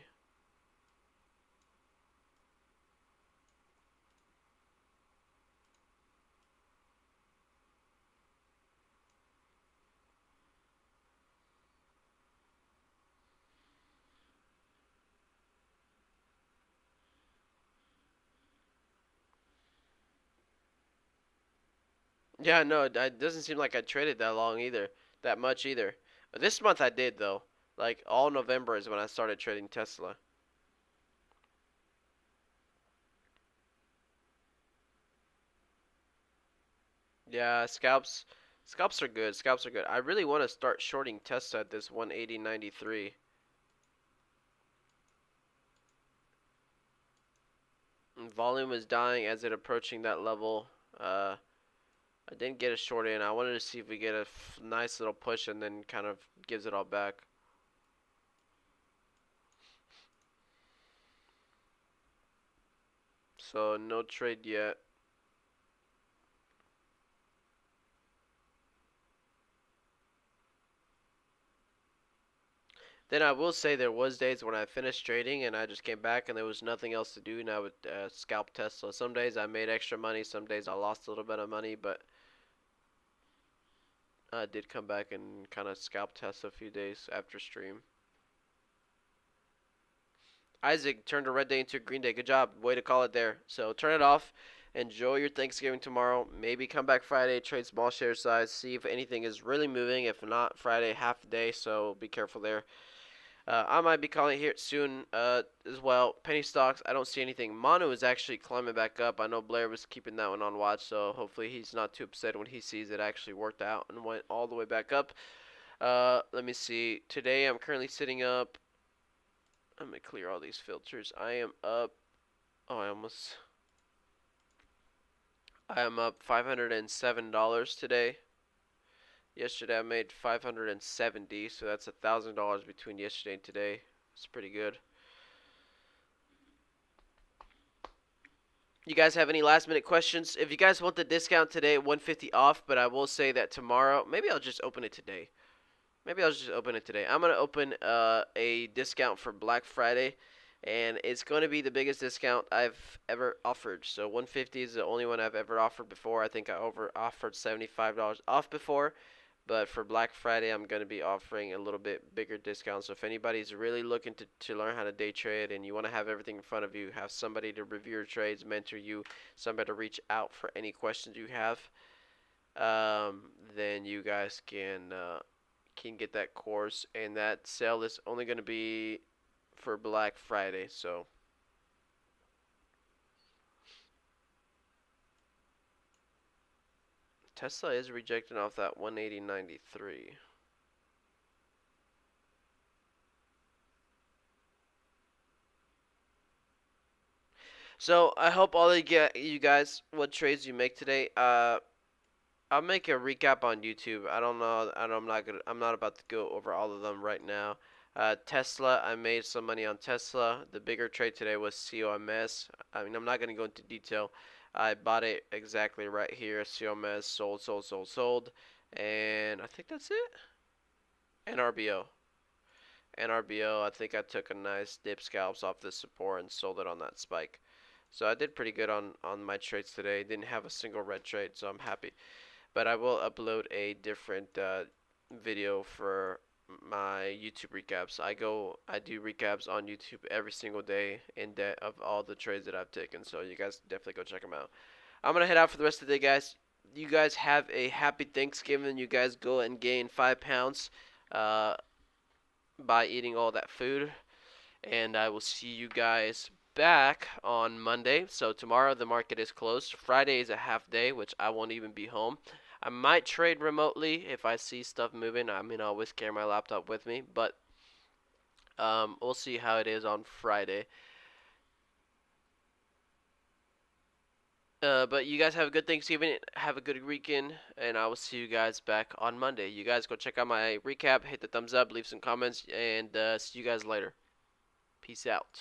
Yeah, no, it doesn't seem like I traded that long either, that much either. This month I did though. Like all November is when I started trading Tesla. Yeah, scalps are good. Scalps are good. I really want to start shorting Tesla at this 180.93. Volume is dying as it approaching that level. I didn't get a short in. I wanted to see if we get a nice little push and then kind of gives it all back. So no trade yet. Then I will say there was days when I finished trading and I just came back and there was nothing else to do and I would scalp Tesla. Some days I made extra money, some days I lost a little bit of money, but I did come back and kind of scalp Tesla a few days after stream. Isaac turned a red day into a green day. Good job. Way to call it there. So turn it off. Enjoy your Thanksgiving tomorrow. Maybe come back Friday, trade small share size, see if anything is really moving. If not, Friday half the day, so be careful there. I might be calling it here soon as well. Penny stocks, I don't see anything. Mono is actually climbing back up. I know Blair was keeping that one on watch, so hopefully he's not too upset when he sees it actually worked out and went all the way back up. Let me see. Today I'm currently sitting up. I'm going to clear all these filters. I am up. Oh, I am up $507 today. Yesterday I made 570, so that's $1,000 between yesterday and today. It's pretty good. You guys have any last minute questions? If you guys want the discount today, 150 off, but I will say that tomorrow, maybe I'll just open it today. I'm gonna open a discount for Black Friday, and it's going to be the biggest discount I've ever offered. So 150 is the only one I've ever offered before. I think I offered $75 off before, but for Black Friday, I'm going to be offering a little bit bigger discount. So if anybody's really looking to learn how to day trade and you want to have everything in front of you, have somebody to review your trades, mentor you, somebody to reach out for any questions you have, then you guys can get that course. And that sale is only going to be for Black Friday. So Tesla is rejecting off that 180.93. So I hope all you guys what trades you make today. I'll make a recap on YouTube. I don't know. I'm not gonna. I'm not about to go over all of them right now. Tesla. I made some money on Tesla. The bigger trade today was COMS. I mean, I'm not gonna go into detail. I bought it exactly right here. COMS sold, sold, sold, sold, and I think that's it. NRBO. NRBO. I think I took a nice dip scalps off this support and sold it on that spike. So I did pretty good on my trades today. Didn't have a single red trade, so I'm happy. But I will upload a different video for my YouTube recaps. I do recaps on YouTube every single day of all the trades that I've taken. So you guys definitely go check them out. I'm gonna head out for the rest of the day, guys. You guys have a happy Thanksgiving. You guys go and gain 5 pounds uh, by eating all that food, and I will see you guys back on Monday. So tomorrow the market is closed. Friday is a half day, which I won't even be home. I might trade remotely if I see stuff moving. I mean, I always carry my laptop with me, but we'll see how it is on Friday. But you guys have a good Thanksgiving, have a good weekend, and I will see you guys back on Monday. You guys go check out my recap, hit the thumbs up, leave some comments, and see you guys later. Peace out.